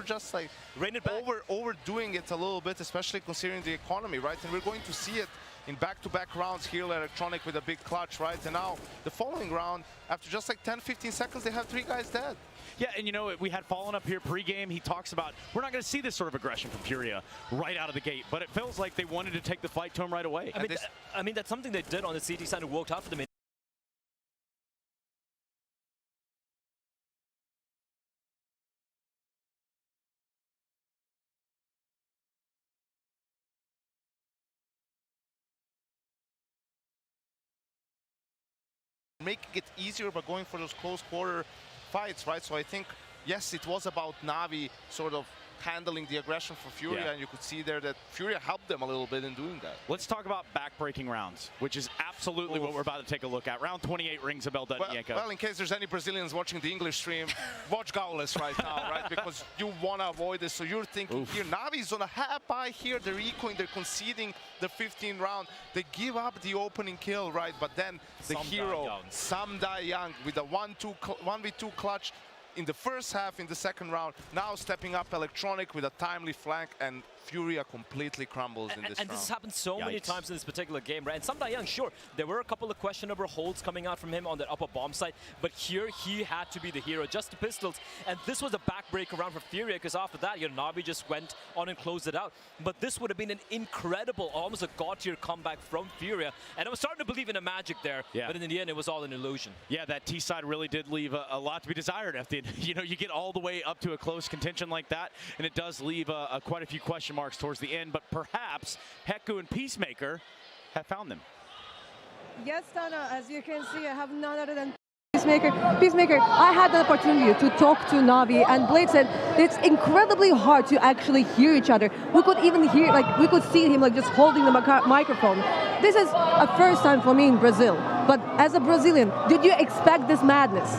just like overdoing it a little bit, especially considering the economy, right? And we're going to see it in back-to-back rounds here, Electronic with a big clutch, right? And now the following round, after just like 10-15 seconds, they have 3 guys dead. Yeah, and you know, we had Fallen up here pre-game. He talks about, we're not going to see this sort of aggression from FURIA right out of the gate, but it feels like they wanted to take the fight to him right away. I mean, that's something they did on the CT side and worked out for them. Making it easier by going for those close quarter fights, right? So I think, yes, it was about NAVI sort of handling the aggression for FURIA, and you could see there that FURIA helped them a little bit in doing that. Let's talk about back-breaking rounds, which is absolutely what we're about to take a look at. Round 28 rings a bell, doesn't Yanko? Well, in case there's any Brazilians watching the English stream, watch Gaules right now, right? Because you want to avoid this. So you're thinking here, Navi's on a half by here. They're ecoing, they're conceding the 15th round. They give up the opening kill, right? But then the hero, Sam Dai Young, with a 1v2 clutch in the first half, in the second round, now stepping up Electronic with a timely flank, and FURIA completely crumbles in this round. And this has happened so many times in this particular game, right? And Sam Dai Young, sure, there were a couple of questionable holds coming out from him on the upper bomb side, but here he had to be the hero, just the pistols. And this was a backbreaker round for FURIA, because after that, you know, NAVI just went on and closed it out. But this would have been an incredible, almost a god-tier comeback from FURIA. And I was starting to believe in a magic there, but in the end, it was all an illusion. Yeah, that T side really did leave a lot to be desired at the end. You know, you get all the way up to a close contention like that, and it does leave quite a few question marks towards the end, but perhaps Heku and Peacemaker have found them. Yes, Tana, as you can see, I have none other than Peacemaker. Peacemaker, I had the opportunity to talk to NAVI, and Blade said it's incredibly hard to actually hear each other. We could even hear, like, we could see him like just holding the microphone. This is a first time for me in Brazil, but as a Brazilian, did you expect this madness?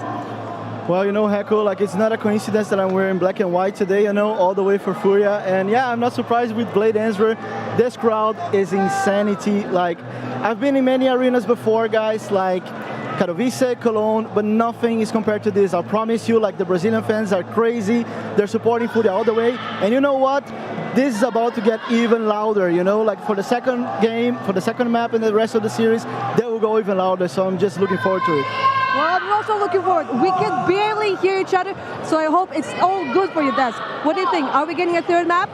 Well, you know, Heku, like, it's not a coincidence that I'm wearing black and white today, you know, all the way for FURIA. And yeah, I'm not surprised with Blade answer. This crowd is insanity. Like, I've been in many arenas before, guys, like Katowice, Cologne, but nothing is compared to this. I promise you, like, the Brazilian fans are crazy. They're supporting FURIA all the way. And you know what? This is about to get even louder, you know, like for the second game, for the second map and the rest of the series, they will go even louder. So I'm just looking forward to it. Well, I'm also looking forward. We can barely hear each other, so I hope it's all good for you, Des. What do you think? Are we getting a third map?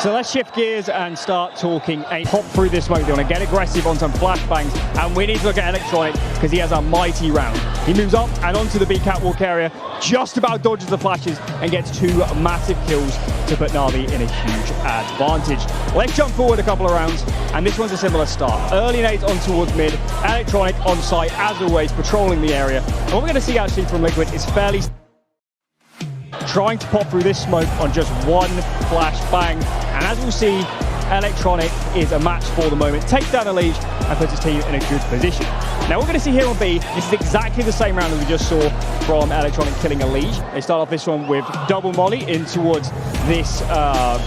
So let's shift gears and start talking a pop through this smoke. They want to get aggressive on some flashbangs, and we need to look at Electronic because he has a mighty round. He moves up and onto the B catwalk area, just about dodges the flashes and gets 2 massive kills to put NAVI in a huge advantage. Let's jump forward a couple of rounds, and this one's a similar start. Early nades on towards mid, Electronic on site as always, patrolling the area. And what we're going to see actually from Liquid is fairly trying to pop through this smoke on just 1 flash bang. And as we'll see, Electronic is a match for the moment. Takes down Elige and puts his team in a good position. Now what we're going to see here on B, this is exactly the same round as we just saw from Electronic killing Elige. They start off this one with double molly in towards this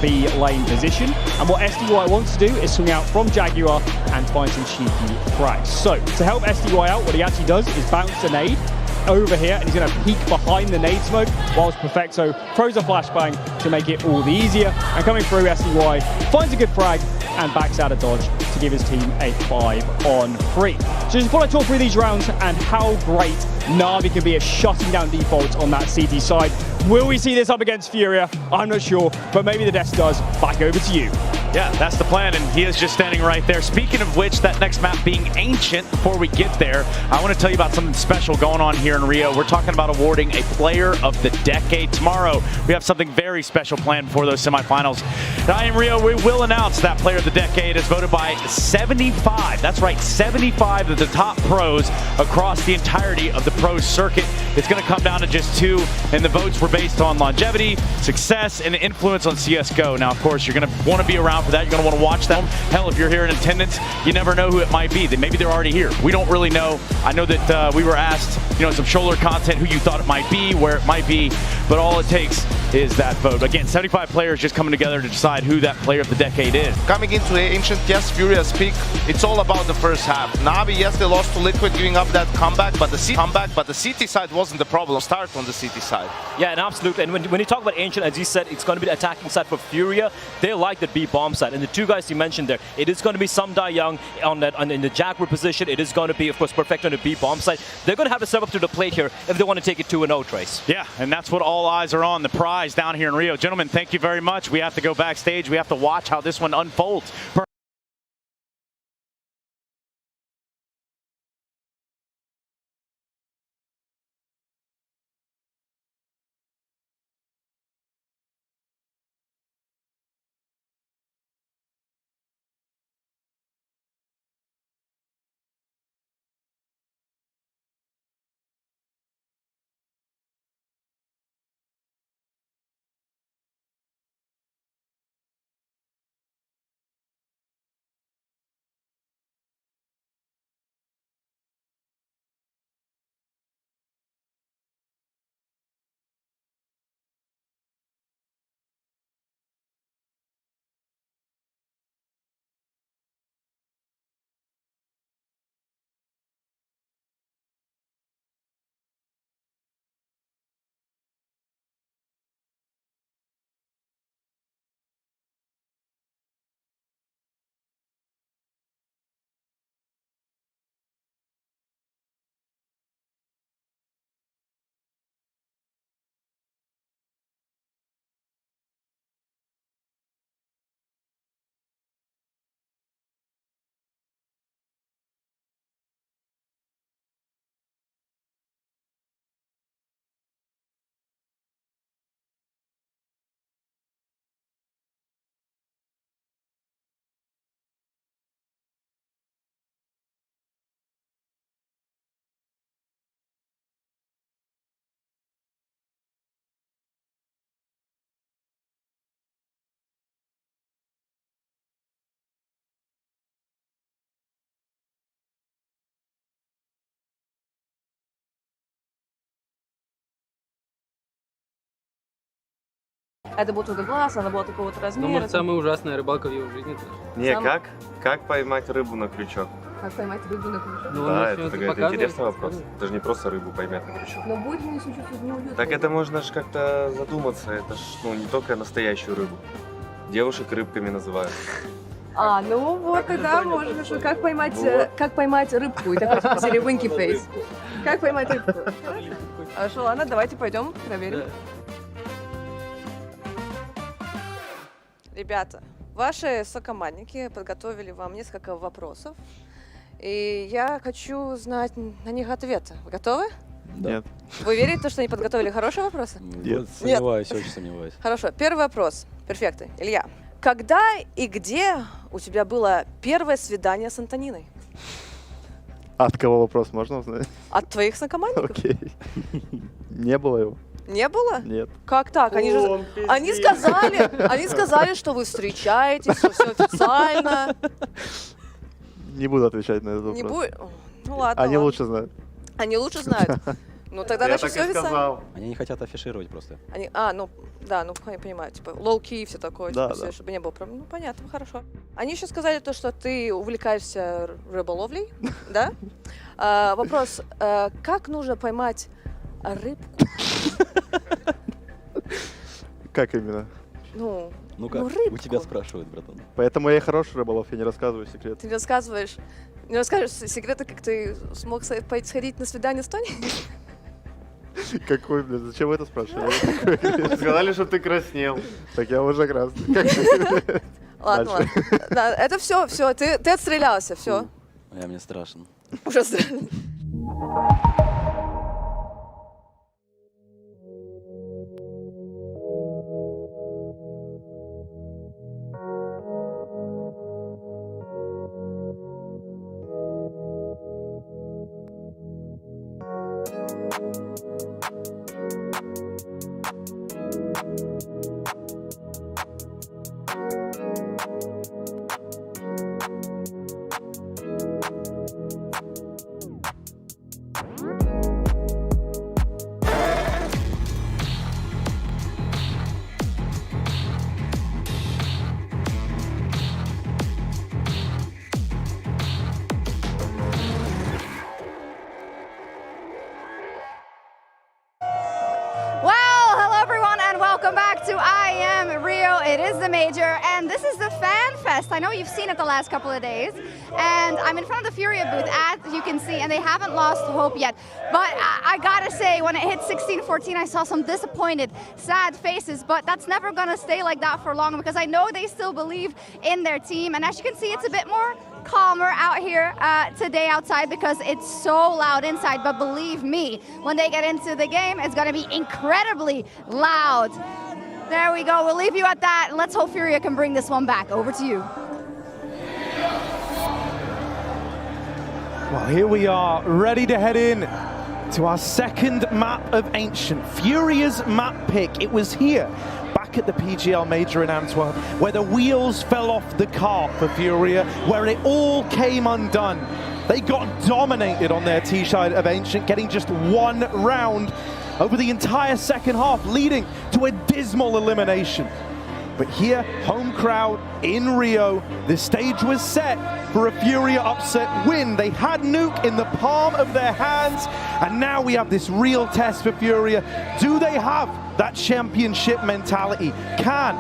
B lane position. And what SDY wants to do is swing out from Jaguar and find some cheeky frags. So to help SDY out, what he actually does is bounce a nade over here, and he's going to peek behind the nade smoke whilst Perfecto throws a flashbang to make it all the easier. And coming through, SDY finds a good frag and backs out of dodge to give his team a 5-on-3. So just want to talk through these rounds and how great NAVI can be at shutting down defaults on that CT side. Will we see this up against FURIA? I'm not sure, but maybe the desk does. Back over to you. Yeah, that's the plan, and he is just standing right there. Speaking of which, that next map being ancient, before we get there, I want to tell you about something special going on here in Rio. We're talking about awarding a Player of the Decade tomorrow. We have something very special planned for those semifinals. At IEM Rio, we will announce that Player of the Decade is voted by 75, that's right, 75 of the top pros across the entirety of the pro circuit. It's going to come down to just 2, and the votes were based on longevity, success, and influence on CSGO. Now, of course, you're going to want to be around top of that, you're going to want to watch them. Hell, if you're here in attendance, you never know who it might be. Maybe they're already here. We don't really know. I know that we were asked, some shoulder content, who you thought it might be, where it might be, but all it takes is that vote. Again, 75 players just coming together to decide who that player of the decade is. Coming into Ancient, yes, Furia's peak, it's all about the first half. Navi, yes, they lost to Liquid, giving up that comeback, but the CT side wasn't the problem. Start on the CT side. Yeah, and absolutely. And when you talk about Ancient, as you said, it's going to be the attacking side for Furia. They like the B bomb side. And the two guys you mentioned there, it is going to be some Die Young in the Jaguar position. It is going to be, of course, Perfect on the B bomb side. They're going to have to step up to the plate here if they want to take it 2-0, Trace. Yeah, and that's what all eyes are on, the prize down here in Rio. Gentlemen, thank you very much. We have to go backstage. We have to watch how this one unfolds. Это бутылка глаз, она была такого-то Ну, размера. может, самая ужасная рыбалка в его жизни. Не, Сам- как поймать рыбу на крючок? Как поймать рыбу на крючок? Ну, Да, начнёт это показывать. интересный вопрос. Даже не просто рыбу поймать на крючок. Но будет мне чуть-чуть неуютно. Так это можно же как-то задуматься. Это ж не только настоящую рыбу. Девушек рыбками называют. Ну вот тогда можно. Что, как поймать, Вот. как поймать рыбку? И такой типа серии Winky Face. Как поймать рыбку? Хорошо, ладно, давайте пойдем проверим. Ребята, ваши сокомандники подготовили вам несколько вопросов. И я хочу знать на них ответы. Вы готовы? Нет. Вы верите, что они подготовили хорошие вопросы? Нет. Сомневаюсь, очень сомневаюсь. Хорошо, первый вопрос. Перфекты. Илья, когда и где у тебя было первое свидание с Антониной? От кого вопрос можно узнать? От твоих сокомандников? Окей. Не было его? Не было? Нет. Как так? Они сказали, что вы встречаетесь, что все официально. Не буду отвечать на этот вопрос. Не будет? Ну ладно. Они ладно. лучше знают. Они лучше знают. Ну тогда Я значит так все и официально. сказал. Они не хотят афишировать просто. Я понимаю, типа low-key все такое, Да, типа, да. чтобы не было проблем. Ну понятно, хорошо. Они еще сказали то, что ты увлекаешься рыболовлей, да? Вопрос, как нужно поймать рыбку? Как именно? Ну Ну-ка, у рыбку. тебя спрашивают, братан. Поэтому я и хороший рыболов, я не рассказываю секрет. Ты не расскажешь секреты, как ты смог сходить на свидание с Тони? Какой, блин, зачем вы это спрашиваете? Сказали, что ты краснел. Так я уже красный. Ладно, ладно. Да, это все, ты отстрелялся, все. Я мне страшен. Уже Welcome back to IEM Rio. It is the major, and this is the Fan Fest. I know you've seen it the last couple of days, and I'm in front of the FURIA booth, as you can see, and they haven't lost hope yet. But I gotta say, when it hit 16-14, I saw some disappointed, sad faces, but that's never gonna stay like that for long, because I know they still believe in their team, and as you can see, it's a bit more calmer out here today outside because it's so loud inside, but believe me, when they get into the game, it's going to be incredibly loud. There we go. We'll leave you at that. Let's hope FURIA can bring this one back. Over to you. Well, here we are, ready to head in to our second map of Ancient. FURIA's map pick. It was here, back at the PGL Major in Antwerp, where the wheels fell off the cart for FURIA, where it all came undone. They got dominated on their T-side of Ancient, getting just one round over the entire second half, leading to a dismal elimination. But here, home crowd in Rio, the stage was set for a FURIA upset win. They had Nuke in the palm of their hands, and now we have this real test for FURIA. Do they have that championship mentality? Can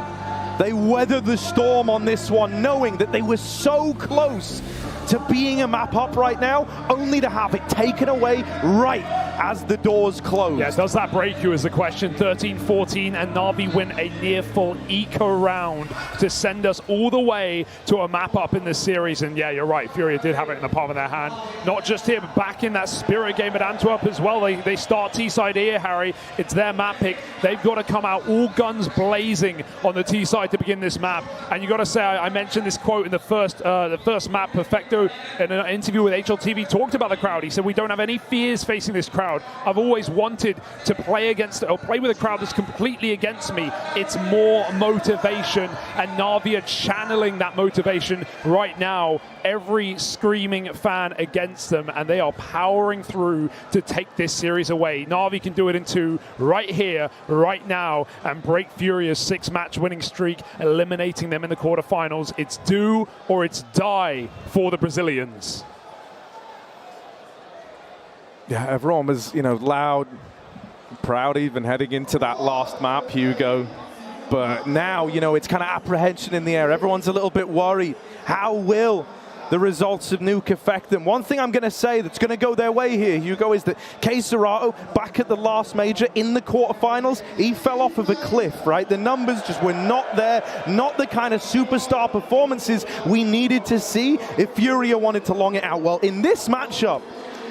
they weather the storm on this one, knowing that they were so close to being a map up right now, only to have it taken away right as the doors close? Yeah, does that break you is the question. 13-14, and NAVI win a near full eco round to send us all the way to a map up in this series. And yeah, you're right, FURIA did have it in the palm of their hand. Not just here, but back in that Spirit game at Antwerp as well. They start T-side here, Harry. It's their map pick. They've got to come out all guns blazing on the T-side to begin this map. And you got to say, I mentioned this quote in the first map. Perfecto, in an interview with HLTV, talked about the crowd. He said, "We don't have any fears facing this crowd. I've always wanted to play against or play with a crowd that's completely against me. It's more motivation," and NAVI are channeling that motivation right now. Every screaming fan against them, and they are powering through to take this series away. NAVI can do it in two right here, right now, and break FURIA's 6-match winning streak, eliminating them in the quarterfinals. It's do or it's die for the Brazilians. Yeah, everyone was, loud, proud even heading into that last map, Hugo. But now, it's kind of apprehension in the air. Everyone's a little bit worried. How will the results of Nuke affect them? One thing I'm going to say that's going to go their way here, Hugo, is that Cesarato, back at the last major in the quarterfinals, he fell off of a cliff, right? The numbers just were not there, not the kind of superstar performances we needed to see if FURIA wanted to long it out. Well, in this matchup,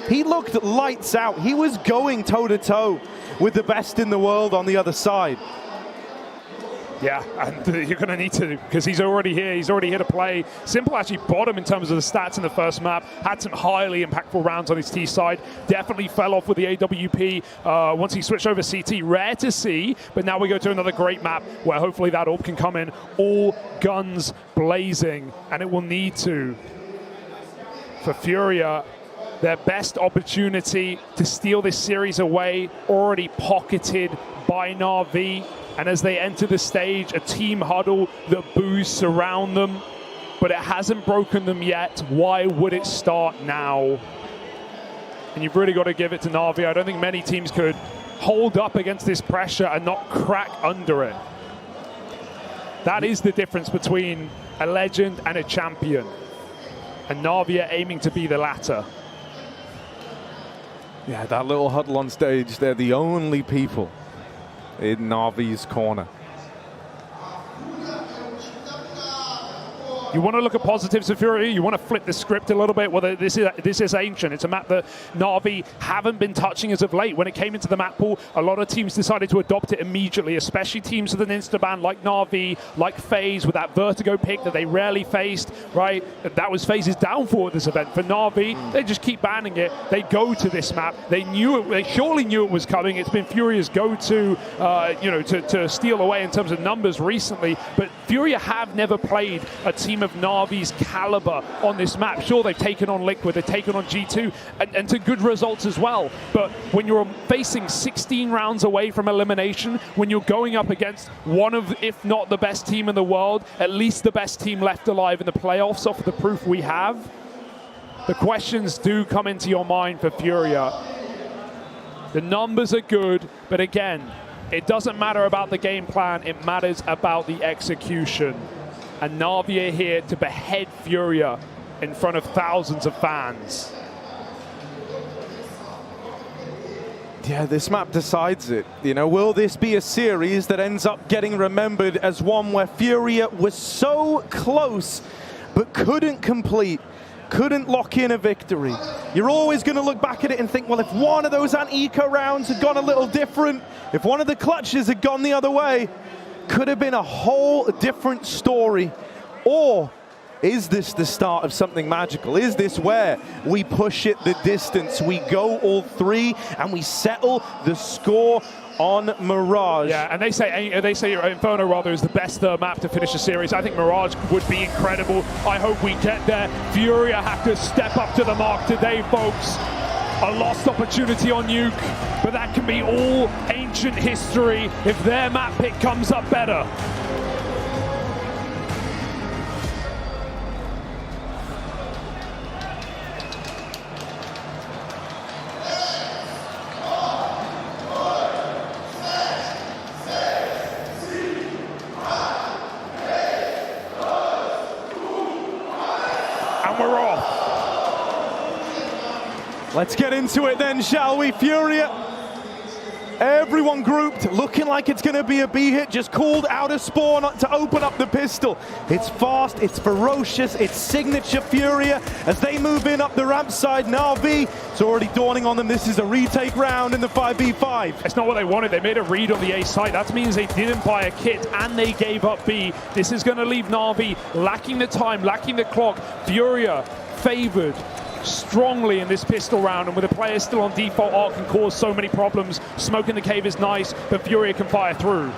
he looked lights out. He was going toe-to-toe with the best in the world on the other side. Yeah, and you're going to need to, because he's already here. He's already here to play. Simple actually bottom in terms of the stats in the first map. Had some highly impactful rounds on his T side. Definitely fell off with the AWP once he switched over CT. Rare to see, but now we go to another great map where hopefully that AWP can come in all guns blazing, and it will need to. For FURIA, their best opportunity to steal this series away, already pocketed by NAVI. And as they enter the stage, a team huddle, the boos surround them, but it hasn't broken them yet. Why would it start now? And you've really got to give it to NAVI. I don't think many teams could hold up against this pressure and not crack under it. That is the difference between a legend and a champion. And NAVI are aiming to be the latter. Yeah, that little huddle on stage, they're the only people in NAVI's corner. You want to look at positives of FURIA, you want to flip the script a little bit. Well, this is Ancient. It's a map that NAVI haven't been touching as of late. When it came into the map pool, a lot of teams decided to adopt it immediately, especially teams with an insta-ban like NAVI, like FaZe, with that Vertigo pick that they rarely faced, right? That was FaZe's downfall at this event. For NAVI, they just keep banning it. They go to this map. They surely knew it was coming. It's been FURIA's go-to, to steal away in terms of numbers recently, but FURIA have never played a team of NAVI's caliber on this map. Sure, they've taken on Liquid, they've taken on G2, and to good results as well. But when you're facing 16 rounds away from elimination, when you're going up against one of, if not the best team in the world, at least the best team left alive in the playoffs off of the proof we have, the questions do come into your mind for FURIA. The numbers are good, but again, It doesn't matter about the game plan, it matters about the execution. And NAVI are here to behead FURIA in front of thousands of fans. Yeah, this map decides it. You know, will this be a series that ends up getting remembered as one where FURIA was so close but couldn't complete, couldn't lock in a victory? You're always going to look back at it and think, well, if one of those anti-eco rounds had gone a little different, if one of the clutches had gone the other way, could have been a whole different story. Or is this the start of something magical? Is this where we push it the distance, we go all three, and we settle the score on Mirage? Yeah, and they say Inferno rather is the best map to finish the series. I think Mirage would be incredible. I hope we get there. FURIA have to step up to the mark today, folks. A lost opportunity on Nuke, but that can be all ancient history if their map pick comes up better. And we're off. Let's get into it then, shall we? FURIA, everyone grouped, looking like it's going to be a B-hit, just called out a spawn to open up the pistol. It's fast, it's ferocious, it's signature FURIA as they move in up the ramp side. NAVI, it's already dawning on them, this is a retake round in the 5v5. It's not what they wanted. They made a read on the A site. That means they didn't buy a kit and they gave up B. This is going to leave NAVI lacking the time, lacking the clock. FURIA favored strongly in this pistol round, and with the players still on default, ARC can cause so many problems. Smoke in the cave is nice, but FURIA can fire through.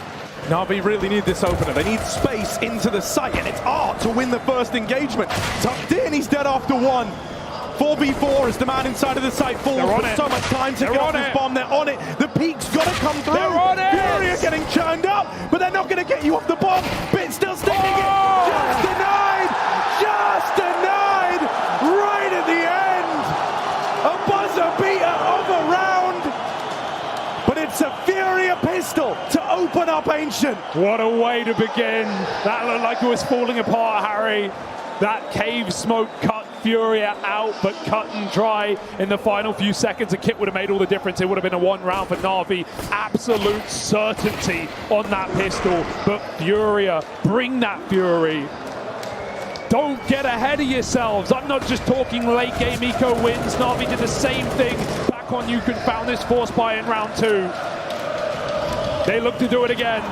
NAVI really need this opener. They need space into the site, and it's ARC to win the first engagement. Tucked in, he's dead after one. 4v4 as the man inside of the site falls with so much time to get off this bomb. They're on it. The peak's got to come through. They're on it. FURIA getting churned up, but they're not going to get you off the bomb. Bit still standing it. Just denied. Just denied. Right at the end. A buzzer beater of a round. But it's a FURIA pistol to open up Ancient. What a way to begin. That looked like it was falling apart, Harry. That cave smoke cut FURIA out, but cut and dry in the final few seconds. A kit would have made all the difference. It would have been a one round for NAVI. Absolute certainty on that pistol. But FURIA, bring that fury. Don't get ahead of yourselves. I'm not just talking late game eco wins. NAVI did the same thing back on Nuke and found this force buy in round 2. They look to do it again.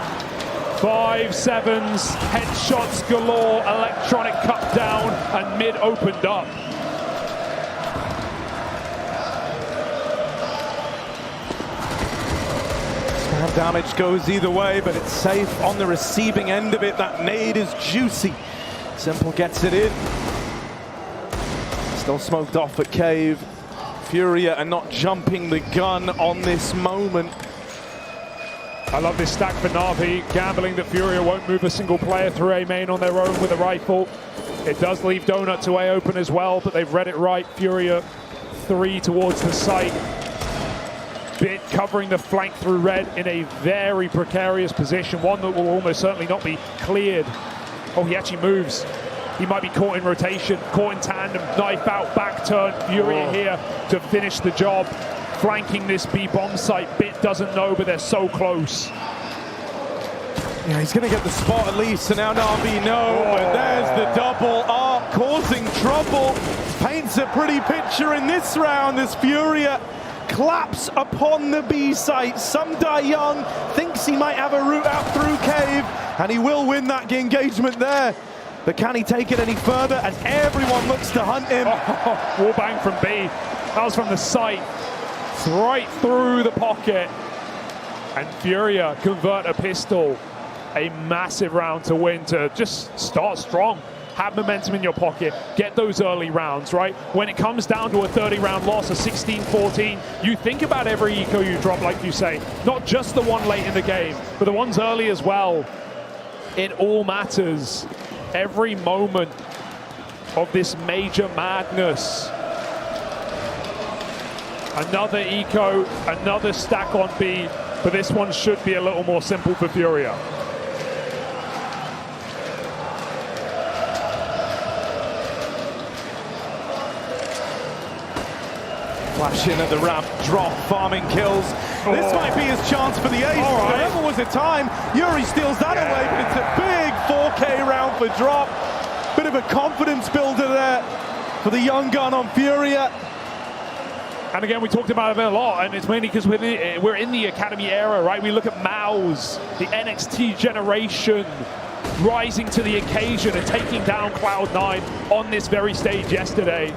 5-7s, headshots galore, electronic cut down, and mid opened up. Spam damage goes either way, but it's safe on the receiving end of it. That nade is juicy. Simple gets it in. Still smoked off at cave. FURIA are not jumping the gun on this moment. I love this stack for NAVI, gambling that FURIA won't move a single player through A main on their own with a rifle. It does leave Donut to A open as well, but they've read it right. FURIA 3 towards the site. Bit covering the flank through red in a very precarious position, one that will almost certainly not be cleared. Oh, he actually moves. He might be caught in rotation, caught in tandem, knife out, back turn. FURIA here to finish the job. Flanking this B bomb site. Bit doesn't know, but they're so close. Yeah, he's going to get the spot at least, so now NAVI know, but there's the double. ARC causing trouble. Paints a pretty picture in this round as FURIA claps upon the B site. Sumdai Young thinks he might have a route out through cave, and he will win that engagement there. But can he take it any further as everyone looks to hunt him? Wallbang from B. That was from the site. Right through the pocket. And FURIA convert a pistol. A massive round to win, to just start strong. Have momentum in your pocket. Get those early rounds, right? When it comes down to a 30-round loss, a 16-14, you think about every eco you drop, like you say. Not just the one late in the game, but the ones early as well. It all matters. Every moment of this major madness. Another eco, another stack on B. but this one should be a little more simple for FURIA. Flash in at the ramp, drop, farming kills. This might be his chance for the ace. There never was a time. Yuri steals that away, but it's a big 4K round for drop. Bit of a confidence builder there for the young gun on FURIA. And again, we talked about it a lot, and it's mainly because we're in the Academy era, right? We look at Maus, the NXT generation, rising to the occasion and taking down Cloud9 on this very stage yesterday.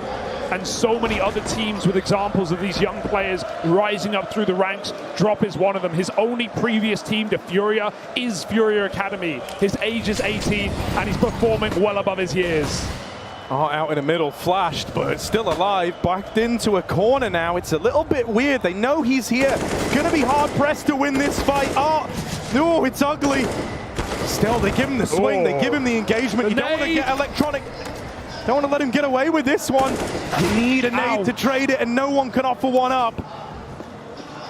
And so many other teams with examples of these young players rising up through the ranks. Drop is one of them. His only previous team to FURIA is FURIA Academy. His age is 18, and he's performing well above his years. Oh, out in the middle, flashed, but still alive. Backed into a corner now. It's a little bit weird. They know he's here. Gonna be hard-pressed to win this fight. Oh, it's ugly. Still, they give him the swing. They give him the engagement. You don't want to get electronic. Don't want to let him get away with this one. You need a nade to trade it, and no one can offer one up.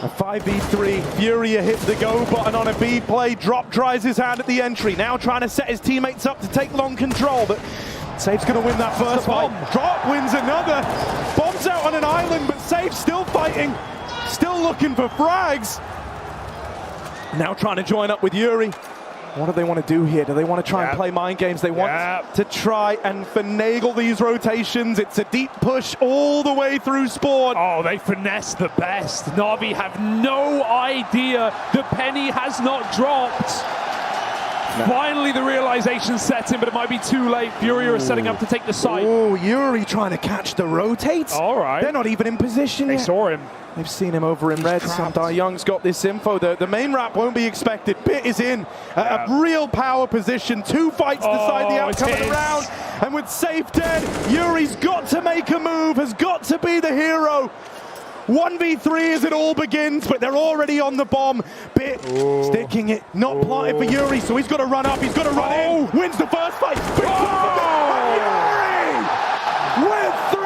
A 5v3. FURIA hits the go button on a B play. Drop tries his hand at the entry. Now trying to set his teammates up to take long control, but Safe's going to win that first fight. Drop wins another. Bombs out on an island, but Safe still fighting. Still looking for frags. Now trying to join up with Yuri. What do they want to do here? Do they want to try and play mind games? They want to try and finagle these rotations. It's a deep push all the way through Spawn. Oh, they finesse the best. Navi have no idea the penny has not dropped. Finally, the realization sets in, but it might be too late. FURIA is setting up to take the site. Oh, Yuri trying to catch the rotates. All right. They're not even in position yet. They saw him. They've seen him over in red. Samdar Young's got this info. The main wrap won't be expected. Bit is in a real power position. 2 fights decide the outcome of the round. And with Safe dead, Yuri's got to make a move, has got to be the hero. 1v3 as it all begins, but they're already on the bomb. Bit sticking it, not planted for Yuri, so he's got to run up, he's got to run in. Wins the first fight. Big and Yuri with 3!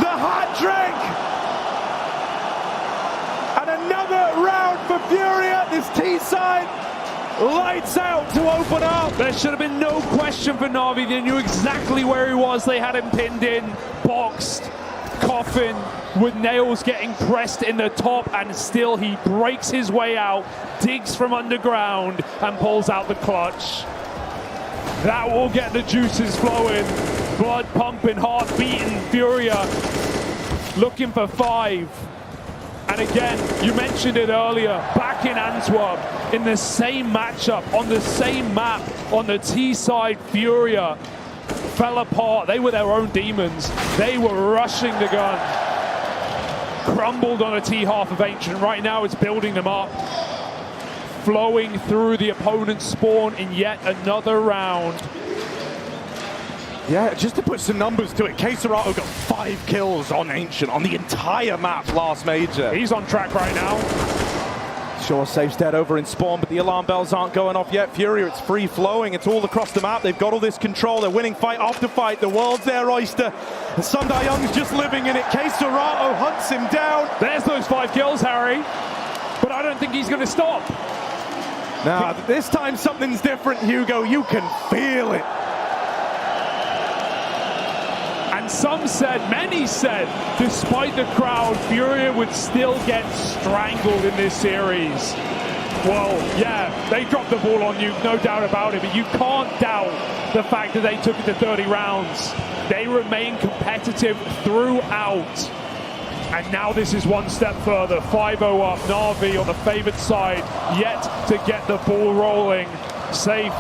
The hat trick! And another round for FURIA. This T-side lights out to open up. There should have been no question for Navi. They knew exactly where he was. They had him pinned in, boxed, coffin, with nails getting pressed in the top, and still he breaks his way out, digs from underground, and pulls out the clutch. That will get the juices flowing. Blood pumping, heart beating. FURIA looking for 5. And again, you mentioned it earlier, back in Antwerp, in the same matchup, on the same map, on the T side, FURIA fell apart. They were their own demons. They were rushing the gun. Crumbled on a T half of Ancient. Right now it's building them up. Flowing through the opponent's spawn in yet another round. Yeah, just to put some numbers to it, Queserato got 5 kills on Ancient on the entire map last major. He's on track right now. Sure, Safe's dead over in Spawn, but the alarm bells aren't going off yet. FURIA, it's free flowing. It's all across the map. They've got all this control. They're winning fight after fight. The world's their oyster. And Samdar Young's just living in it. Queserato hunts him down. There's those 5 kills, Harry. But I don't think he's going to stop. Now, this time something's different, Hugo. You can feel it. And some said, many said, despite the crowd, FURIA would still get strangled in this series. Well, yeah, they dropped the ball on you, no doubt about it, but you can't doubt the fact that they took it to 30 rounds. They remain competitive throughout. And now this is one step further. 5-0 up, Navi on the favored side, yet to get the ball rolling. Safe.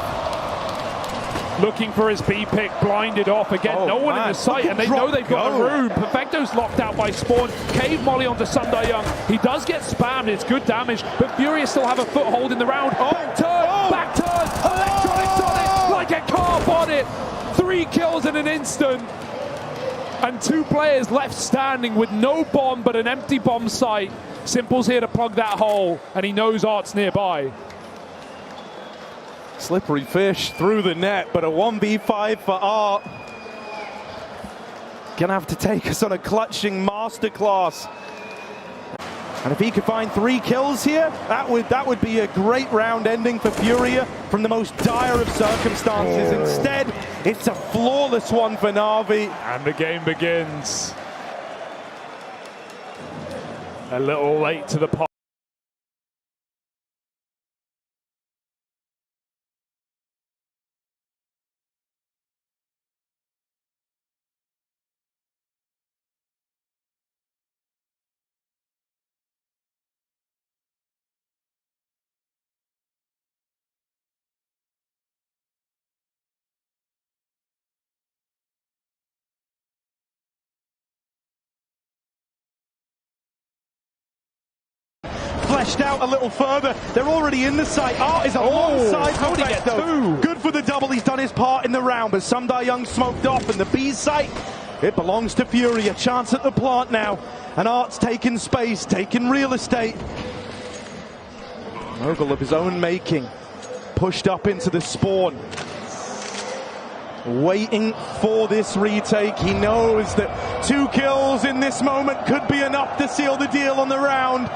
Looking for his B pick, blinded off again. No one in the sight, and they know they've got a room. Perfecto's locked out by Spawn. Cave Molly onto Samdar Young. He does get spammed, it's good damage, but FURIA still have a foothold in the round. Back turn, electronics on it, like a carp on it. 3 kills in an instant. And 2 players left standing with no bomb, but an empty bomb site. Simple's here to plug that hole, and he knows Art's nearby. Slippery fish through the net, but a 1v5 for Art. Gonna have to take us on a clutching masterclass And if he could find 3 kills here, that would be a great round ending for FURIA from the most dire of circumstances. Instead, it's a flawless one for NAVI. And the game begins. A little late to the party. Fleshed out a little further. They're already in the site. Art is alongside Perfecto. Good for the double. He's done his part in the round, but Young smoked off, and the B site, it belongs to FURIA. Chance at the plant now, and Art's taken space, taken real estate. Mogul of his own making, pushed up into the spawn, waiting for this retake. He knows that 2 kills in this moment could be enough to seal the deal on the round.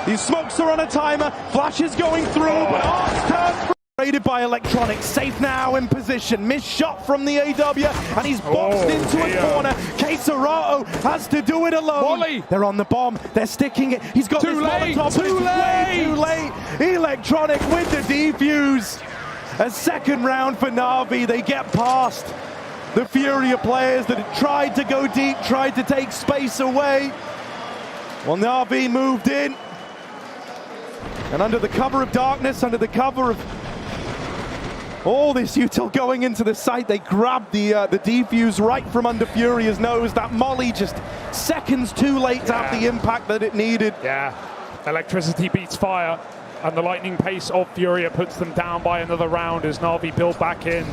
These smokes are on a timer, Flash is going through, but Art's turned raided by Electronic, safe now in position, missed shot from the AW, and he's boxed into a corner. Keserato has to do it alone. Molly. They're on the bomb, they're sticking it, he's got Too this late, Molotov, but too it's way too late. late. Electronic with the defuse. A second round for NAVI, they get past the FURIA players that had tried to go deep, tried to take space away. Well, NAVI moved in, and under the cover of darkness, under the cover of all this util going into the site, they grabbed the defuse right from under FURIA's nose. That molly just seconds too late to have the impact that it needed. Yeah, electricity beats fire, and the lightning pace of FURIA puts them down by another round as NAVI build back in.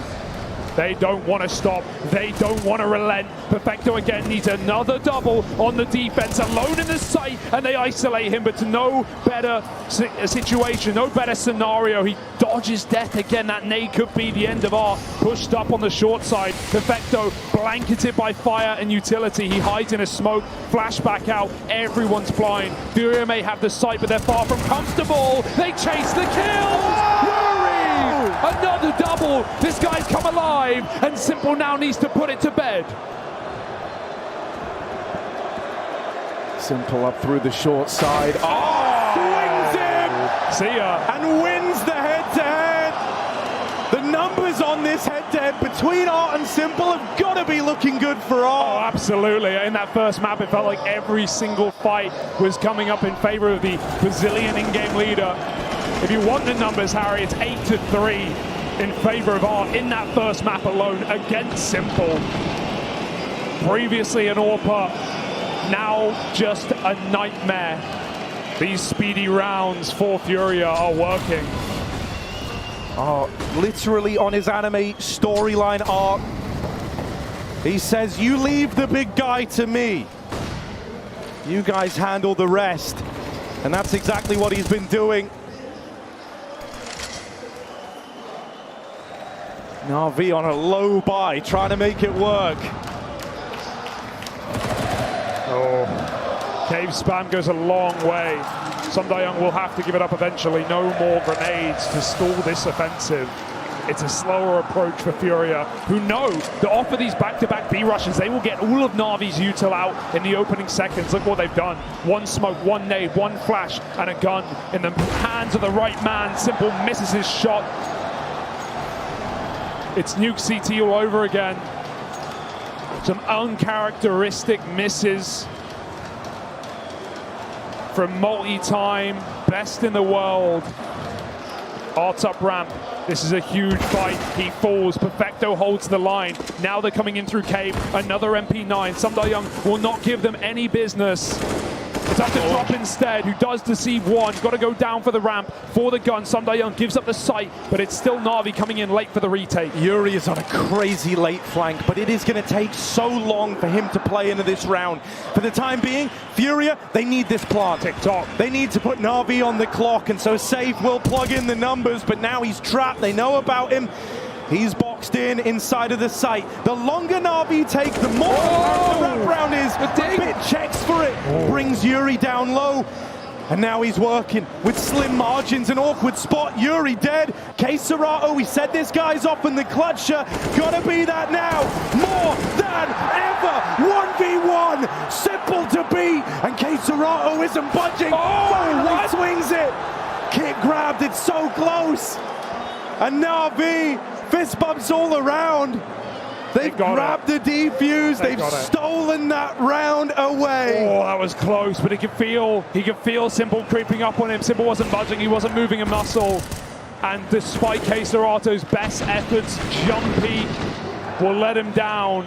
They don't want to stop. They don't want to relent. Perfecto again needs another double on the defense, alone in the site, and they isolate him, but to no better situation, no better scenario. He dodges death again. That nade could be the end of Art. Pushed up on the short side. Perfecto blanketed by fire and utility. He hides in a smoke. Flashback out. Everyone's blind. FURIA may have the site, but they're far from comfortable. They chase the kill. Another double. This guy's come alive, and Simple now needs to put it to bed. Simple up through the short side. Swings him! See ya. And wins the head-to-head. The numbers on this head-to-head between Art and Simple have got to be looking good for Art. Oh, absolutely. In that first map, it felt like every single fight was coming up in favor of the Brazilian in-game leader. If you want the numbers, Harry, it's 8-3 in favor of Art in that first map alone against Simple. Previously an AWPer, now just a nightmare. These speedy rounds for FURIA are working. Oh, literally on his anime storyline arc, he says, "You leave the big guy to me. You guys handle the rest." And that's exactly what he's been doing. NAVI on a low buy, trying to make it work. Oh, cave spam goes a long way. Young will have to give it up eventually. No more grenades to stall this offensive. It's a slower approach for FURIA, who know that off of these back-to-back B rushes, they will get all of NAVI's util out in the opening seconds. Look what they've done. One smoke, one nade, one flash, and a gun in the hands of the right man. Simple misses his shot. It's nuke CT all over again. Some uncharacteristic misses from multi-time best in the world. Art's up ramp. This is a huge fight. He falls. Perfecto holds the line. Now they're coming in through cave. Another MP9. Young will not give them any business. It's up to Drop instead, who does deceive one. Got to go down for the ramp for the gun. Young gives up the sight, but it's still NAVI coming in late for the retake. Yuri is on a crazy late flank, but it is going to take so long for him to play into this round. For the time being, FURIA, they need this plant. TikTok. They need to put NAVI on the clock, and so Safe will plug in the numbers, but now he's trapped. They know about him. He's boxed in inside of the site. The longer NAVI take, the more the wrap round is. Bit checks for it. Brings Yuri down low. And now he's working with slim margins, an awkward spot. Yuri dead. Queserato, we said this guy's off in the clutcher. Gotta be that now. More than ever. 1v1. Simple to beat. And Queserato isn't budging. Finally swings it. Kit grabbed it so close. And NAVI, fist bumps all around. They've grabbed the defuse. They've stolen that round away. Oh, that was close, but he could feel Simple creeping up on him. Simple wasn't budging, he wasn't moving a muscle. And despite Queserato's best efforts, Jumpy will let him down.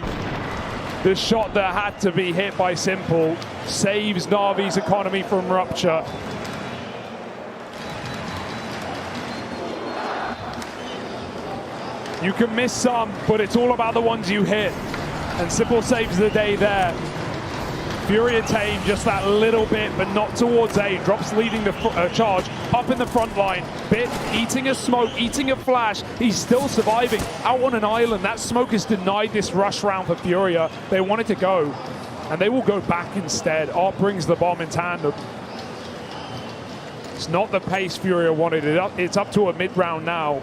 The shot that had to be hit by Simple saves Navi's economy from rupture. You can miss some, but it's all about the ones you hit. And Simple saves the day there. FURIA tame just that little bit, but not towards A. Drops leading the charge up in the front line. Bit eating a smoke, eating a flash. He's still surviving out on an island. That smoke has denied this rush round for FURIA. They wanted to go, and they will go back instead. Art brings the bomb in tandem. It's not the pace FURIA wanted. It's up to a mid-round now.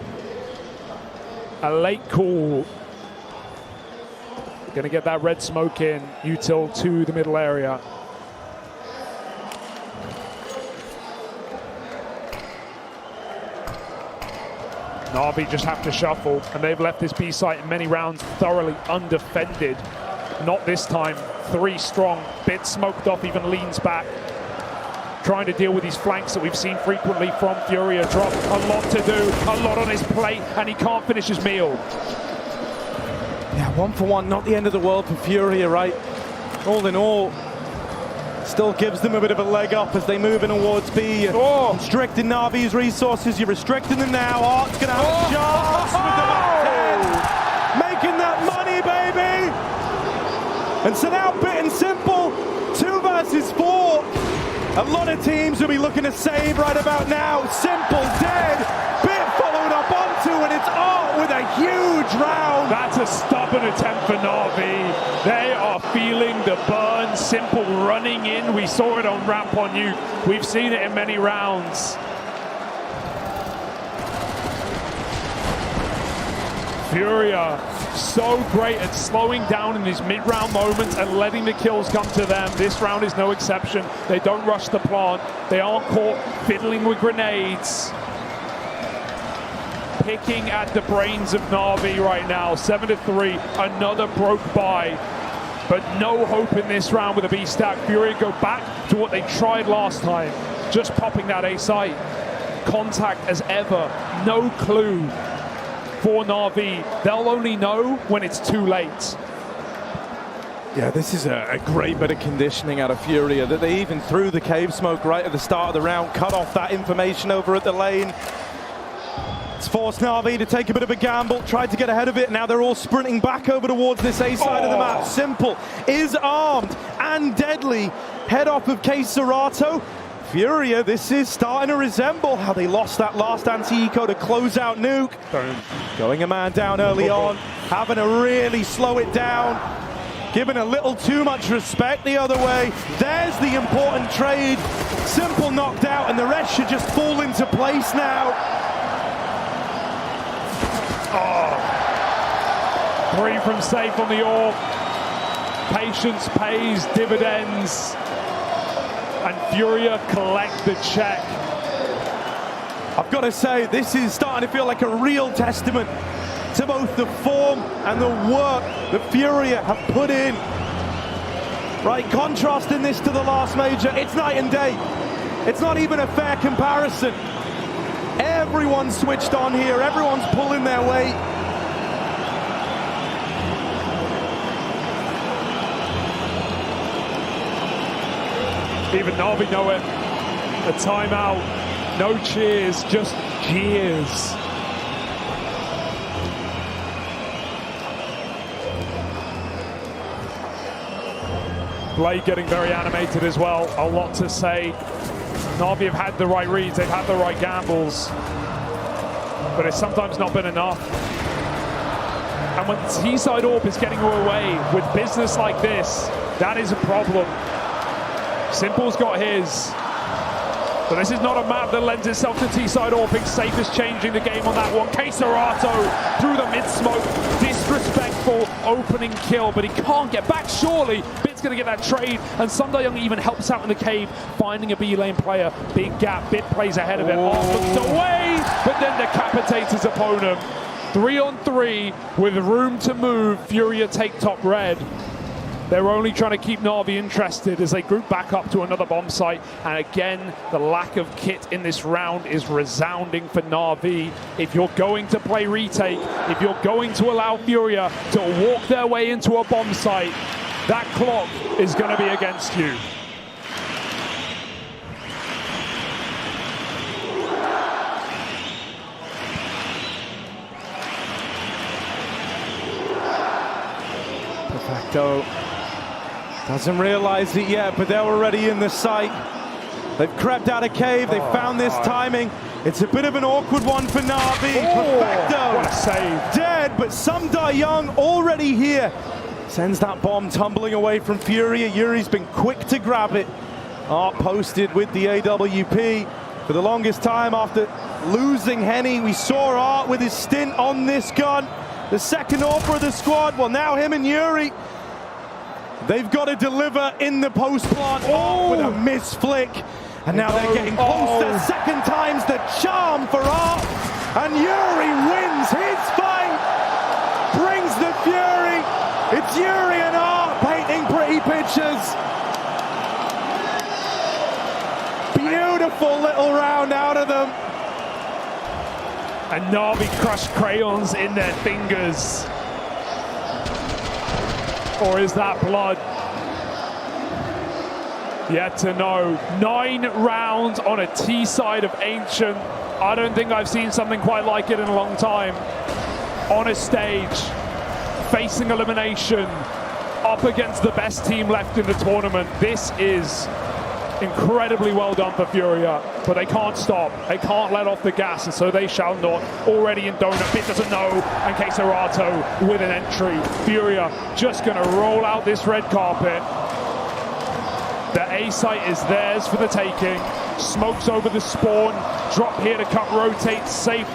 A late call. Gonna get that red smoke in. Util to the middle area. NAVI just have to shuffle, and they've left this B site in many rounds thoroughly undefended. Not this time. 3 strong. Bit smoked off, even leans back. Trying to deal with these flanks that we've seen frequently from FURIA. Drop a lot to do, a lot on his plate, and he can't finish his meal. Yeah, 1 for 1, not the end of the world for FURIA, right? All in all, still gives them a bit of a leg up as they move in towards B. Restricting Navi's resources, you're restricting them now. Art's gonna have a chance with the back 10. Making that money, baby! And so now Bit and Simple, 2 versus 4. A lot of teams will be looking to save right about now. Simple dead. Bit followed up onto, and it's Art with a huge round. That's a stubborn attempt for NAVI. They are feeling the burn. Simple running in. We saw it on Ramp on You. We've seen it in many rounds. FURIA, so great at slowing down in these mid-round moments and letting the kills come to them. This round is no exception. They don't rush the plant. They aren't caught fiddling with grenades. Picking at the brains of NAVI right now. 7-3, another broke by. But no hope in this round with a B stack. FURIA go back to what they tried last time. Just popping that A site. Contact as ever. No clue. For NAVI, they'll only know when it's too late. Yeah, this is a great bit of conditioning out of FURIA, that they even threw the cave smoke right at the start of the round, cut off that information over at the lane. It's forced NAVI to take a bit of a gamble, tried to get ahead of it. Now they're all sprinting back over towards this A side of the map. Simple is armed and deadly. Head off of Queserato. FURIA, this is starting to resemble how they lost that last anti-eco to close out Nuke. Going a man down early on, having to really slow it down, giving a little too much respect the other way. There's the important trade. Simple knocked out, and the rest should just fall into place now. 3 from safe on the AWP. Patience pays dividends. And FURIA collect the check. I've got to say, this is starting to feel like a real testament to both the form and the work that FURIA have put in. Right, contrasting this to the last major, it's night and day. It's not even a fair comparison. Everyone's switched on here, everyone's pulling their weight. Even NAVI know it. A timeout. No cheers, just jeers. Blade getting very animated as well. A lot to say. NAVI have had the right reads, they've had the right gambles. But it's sometimes not been enough. And when T-side AWP is getting away with business like this, that is a problem. Simple's got his. But this is not a map that lends itself to T-side Orping. Safe is changing the game on that one. Queserato through the mid-smoke. Disrespectful opening kill, but he can't get back, surely. Bit's going to get that trade, and Sundayoung even helps out in the cave, finding a B-lane player. Big gap, Bit plays ahead of it. Looks away, but then decapitates his opponent. 3-on-3 with room to move. FURIA take top red. They're only trying to keep NAVI interested as they group back up to another bomb site. And again, the lack of kit in this round is resounding for NAVI. If you're going to play retake, if you're going to allow FURIA to walk their way into a bomb site, that clock is going to be against you. Perfecto doesn't realize it yet, but they're already in the site. They've crept out of cave, they found this timing. It's a bit of an awkward one for NAVI. Perfecto, what a save. Dead, but Sundayoung already here. Sends that bomb tumbling away from FURIA. Yuri's been quick to grab it. Art posted with the AWP. For the longest time after losing Henny, we saw Art with his stint on this gun. The second AWPer of the squad. Well, now him and Yuri, they've got to deliver in the post plant. With a miss flick. And now they're getting closer. Second time's the charm for Art. And Yuri wins his fight. Brings the fury. It's Yuri and Art painting pretty pictures. Beautiful little round out of them. And NAVI crushed crayons in their fingers. Or is that blood? Yet to know. 9 rounds on a T side of Ancient. I don't think I've seen something quite like it in a long time. On a stage, facing elimination, up against the best team left in the tournament. This is incredibly well done for FURIA, but they can't stop. They can't let off the gas, and so they shall not. Already in donut, Bit doesn't know, and Queserato with an entry. FURIA just going to roll out this red carpet. The A site is theirs for the taking. Smokes over the spawn. Drop here to cut rotate. Safe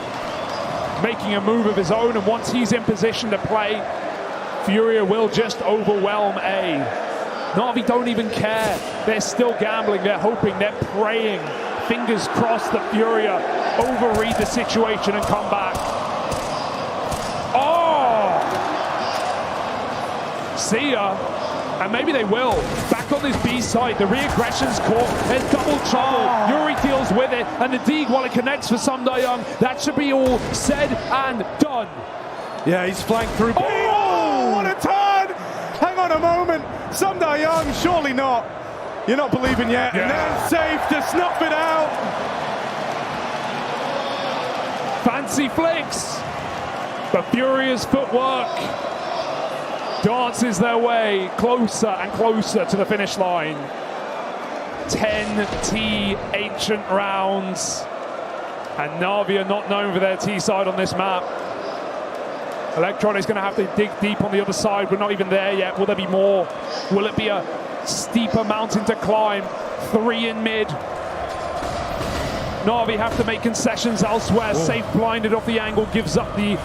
making a move of his own, and once he's in position to play, FURIA will just overwhelm A. NAVI don't even care. They're still gambling, they're hoping, they're praying. Fingers crossed that FURIA overread the situation and come back. Oh! See ya. And maybe they will. Back on this B side, the re-aggression's caught. There's double trouble. Yuri deals with it, and the dig, while it connects for Sundayoung, that should be all said and done. Yeah, he's flanked through. Oh, what a turn! Hang on a moment. Sundayoung, surely not. You're not believing yet. Yeah. And then safe to snuff it out. Fancy flicks. But FURIA's footwork dances their way closer and closer to the finish line. 10 T Ancient rounds. And NAVI are not known for their T side on this map. Electron is going to have to dig deep on the other side. We're not even there yet. Will there be more? Will it be a steeper mountain to climb? 3 in mid. NAVI have to make concessions elsewhere. Whoa. Safe blinded off the angle, gives up the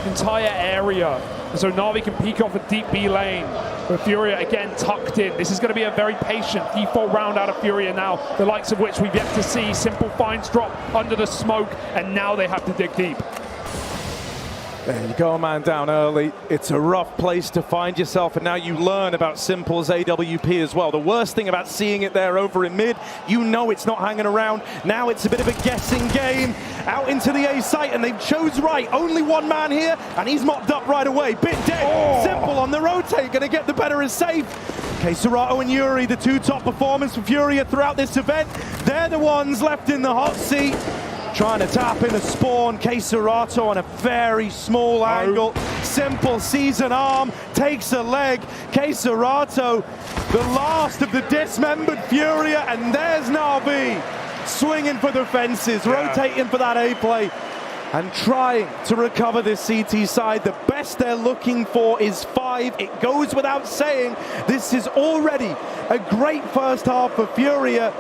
entire area. And so NAVI can peek off a deep B lane. But FURIA again tucked in. This is going to be a very patient default round out of FURIA now, the likes of which we've yet to see. Simple finds drop under the smoke, and now they have to dig deep. There you go, a man down early. It's a rough place to find yourself, and now you learn about Simple's AWP as well. The worst thing about seeing it there over in mid, you know it's not hanging around. Now it's a bit of a guessing game. Out into the A site, and they've chose right. Only one man here, and he's mopped up right away. Bit dead. Oh. Simple on the rotate, gonna get the better as safe. Queserato and Yuri, the 2 top performers for FURIA throughout this event. They're the ones left in the hot seat. Trying to tap in a spawn. Queserato on a very small angle. Simple sees an arm, takes a leg. Queserato, the last of the dismembered FURIA, and there's NAVI swinging for the fences, rotating for that A play, and trying to recover this CT side. The best they're looking for is 5. It goes without saying, this is already a great first half for FURIA.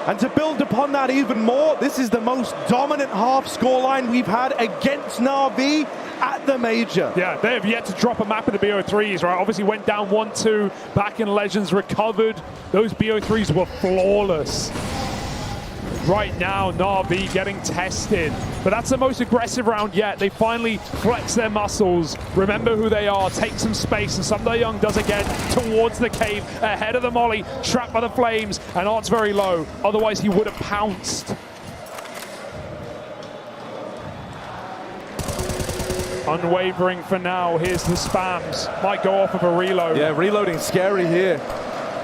And to build upon that even more, this is the most dominant half scoreline we've had against NAVI at the major. Yeah, they have yet to drop a map in the BO3s, right? Obviously went down 1-2 back in Legends, recovered. Those BO3s were flawless. Right now, NAVI getting tested. But that's the most aggressive round yet. They finally flex their muscles, remember who they are, take some space, and Young does again towards the cave, ahead of the molly, trapped by the flames, and Art's very low. Otherwise, he would have pounced. Unwavering for now. Here's the spams. Might go off of a reload. Yeah, reloading's scary here.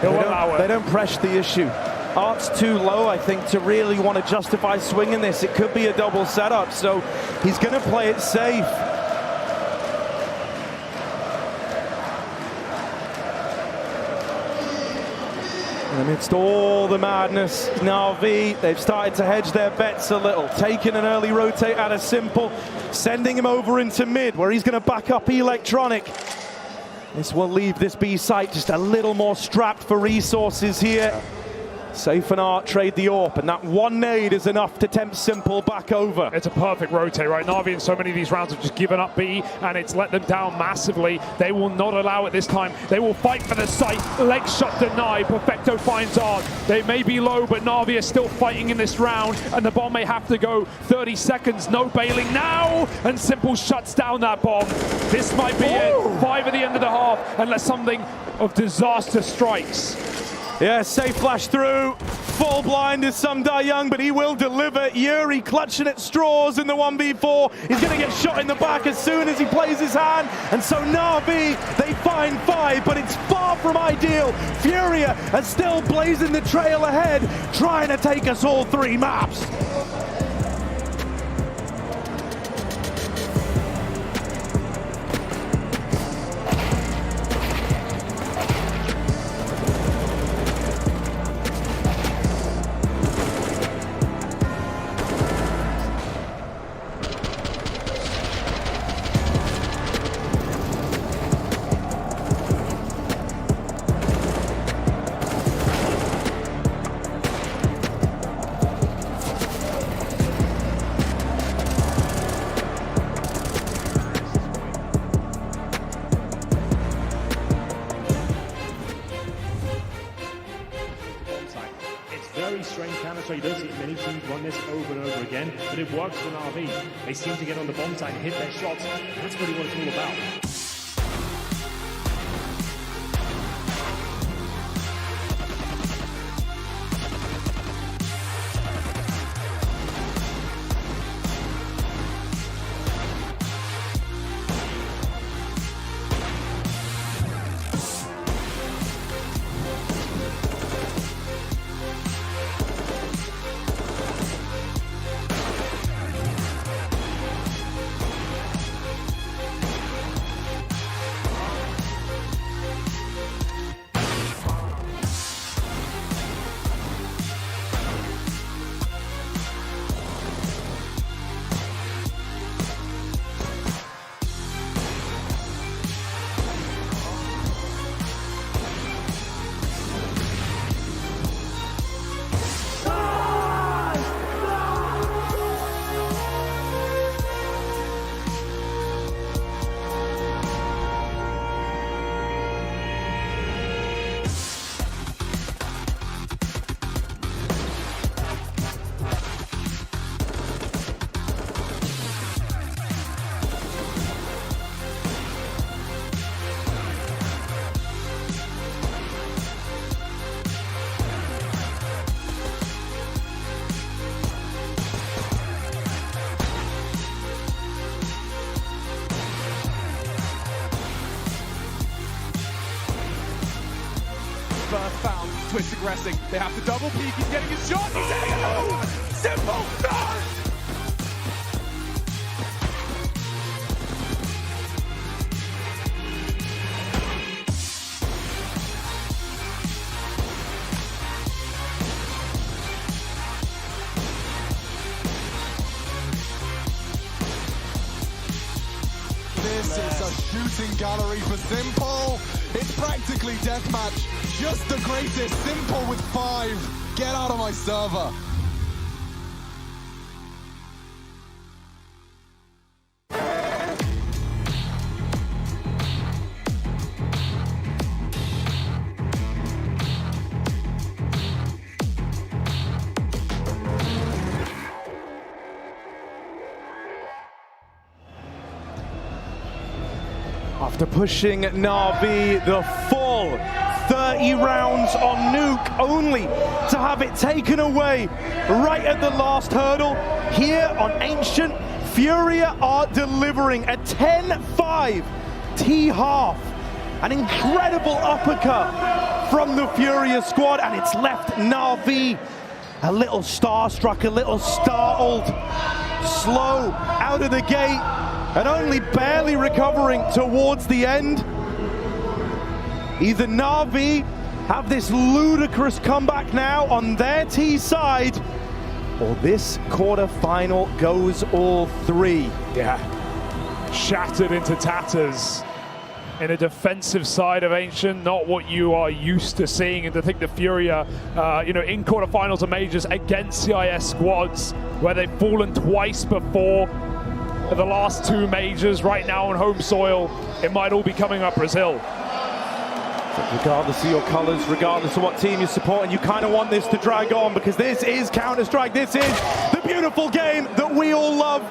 He'll allow it. They don't press the issue. Art's too low, I think, to really want to justify swinging this. It could be a double setup, so he's going to play it safe. Amidst all the madness, NAVI, they've started to hedge their bets a little. Taking an early rotate out of Simple, sending him over into mid, where he's going to back up Electronic. This will leave this B site just a little more strapped for resources here. Safe and Art trade the AWP, and that one nade is enough to tempt Simple back over. It's a perfect rotate, right? NAVI in so many of these rounds have just given up B, and it's let them down massively. They will not allow it this time. They will fight for the site. Leg shot denied. Perfecto finds Art. They may be low, but NAVI are still fighting in this round, and the bomb may have to go. 30 seconds, no bailing now, and Simple shuts down that bomb. This might be it. 5 at the end of the half, unless something of disaster strikes. Yeah, safe flash through. Full blind is Young, but he will deliver. Yuri clutching at straws in the 1v4. He's going to get shot in the back as soon as he plays his hand. And so NAVI, they find 5, but it's far from ideal. FURIA are still blazing the trail ahead, trying to take us all 3 maps. Very strange counter, so you don't see many teams run this over and over again, but it works for NAVI. They seem to get on the bomb side and hit their shots. That's really what it's all about. First found, Twist aggressing. They have to double peek. He's getting his shot. He's hitting it. Simple. No! This is a shooting gallery for Simple. It's practically deathmatch. Just the greatest. Simple with 5. get out of my server. After pushing NAVI the full 30 rounds on Nuke, only to have it taken away right at the last hurdle. Here on Ancient, FURIA are delivering a 10-5 T-half. An incredible uppercut from the FURIA squad, and it's left NAVI a little starstruck, a little startled, slow out of the gate, and only barely recovering towards the end. Either NAVI have this ludicrous comeback now on their T side, or this quarterfinal goes all three. Yeah, shattered into tatters in a defensive side of Ancient, not what you are used to seeing. And to think the FURIA, in quarterfinals of majors against CIS squads, where they've fallen twice before, the last two majors right now on home soil, it might all be coming up Brazil. Regardless of your colors, regardless of what team you're supporting, you kind of want this to drag on, because this is Counter-Strike. This is the beautiful game that we all love.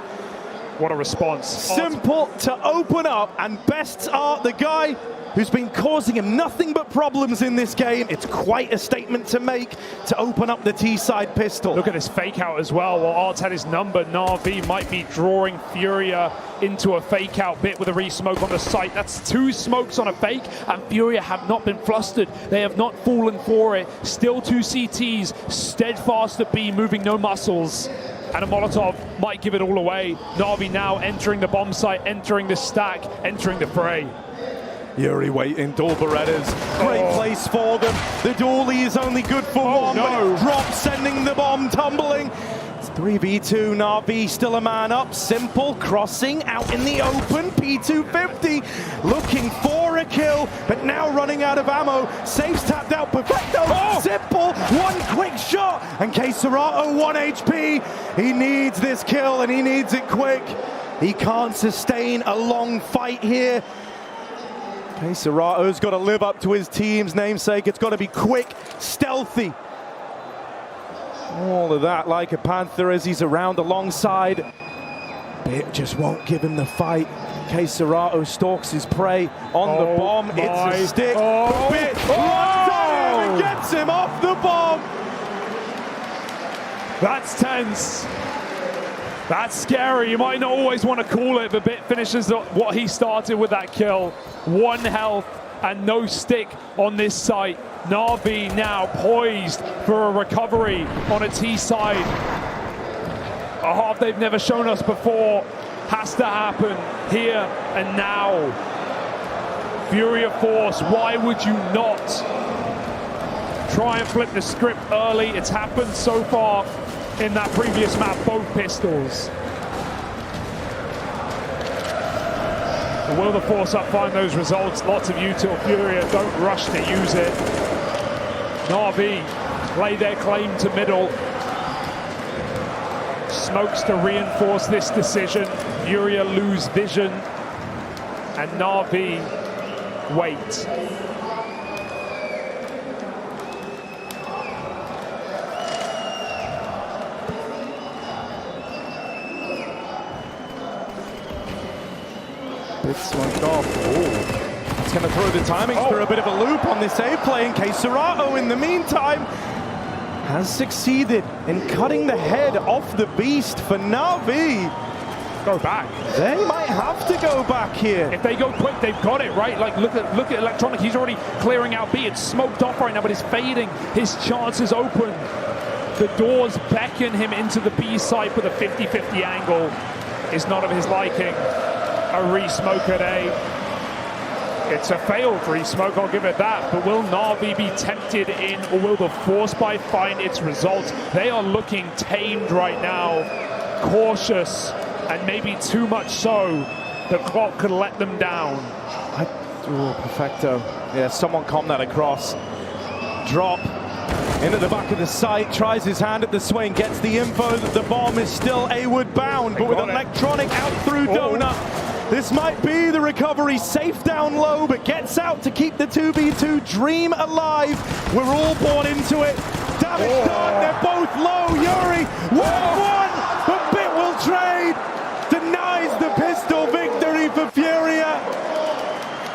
What a response. Simple to open up, and Bests are the guy who's been causing him nothing but problems in this game. It's quite a statement to make to open up the T-side pistol. Look at this fake out as well. While Arts had his number, NAVI might be drawing FURIA into a fake out bit with a re-smoke on the site. That's two smokes on a fake, and FURIA have not been flustered. They have not fallen for it. Still two CTs, steadfast at B, moving no muscles. And a Molotov might give it all away. NAVI now entering the bomb site, entering the stack, entering the fray. Yuri waiting, dual Berettas, great place for them. The dually is only good for one, but it drops, sending the bomb tumbling. It's 3v2, NAVI still a man up. Simple crossing out in the open, P250 looking for a kill, but now running out of ammo. Safe's tapped out, Perfecto, Simple, one quick shot, and Queserato 1 HP. He needs this kill, and he needs it quick. He can't sustain a long fight here. Queserato's got to live up to his team's namesake. It's got to be quick, stealthy. All of that like a Panther as he's around alongside. Bit just won't give him the fight. Queserato stalks his prey on the bomb. It's a stick. Bit runs down and gets him off the bomb. That's tense. That's scary. You might not always want to call it, but Bit finishes what he started with that kill. 1 health and no stick on this site. NAVI now poised for a recovery on a T side. A half they've never shown us before has to happen here and now. FURIA Force, why would you not try and flip the script early? It's happened so far in that previous map, both pistols. Will the Force Up find those results? Lots of util. FURIA don't rush to use it. NAVI lay their claim to middle. Smokes to reinforce this decision. FURIA lose vision. And NAVI wait. It's smoked off. Ooh. It's going to throw the timings for a bit of a loop on this A play, and Queserato in the meantime has succeeded in cutting the head off the beast for NAVI. Go back. They might have to go back here. If they go quick, they've got it, right? Like, look at Electronic. He's already clearing out B. It's smoked off right now, but it's fading. His chances open. The doors beckon him into the B site, but the 50-50 angle is not of his liking. A re-smoke at A. It's a failed re-smoke, I'll give it that. But will NAVI be tempted in, or will the Force Buy find its results? They are looking tamed right now, cautious, and maybe too much so. The clock could let them down. Perfecto. Yeah, someone calm that across. Drop. In at the back of the site, tries his hand at the swing, gets the info that the bomb is still A-ward bound, but with electronic out through Donut. This might be the recovery, safe down low, but gets out to keep the 2v2 dream alive. We're all born into it. Damage done, they're both low. Yuri, 1-1, but Bit will trade. Denies the pistol victory for Furia.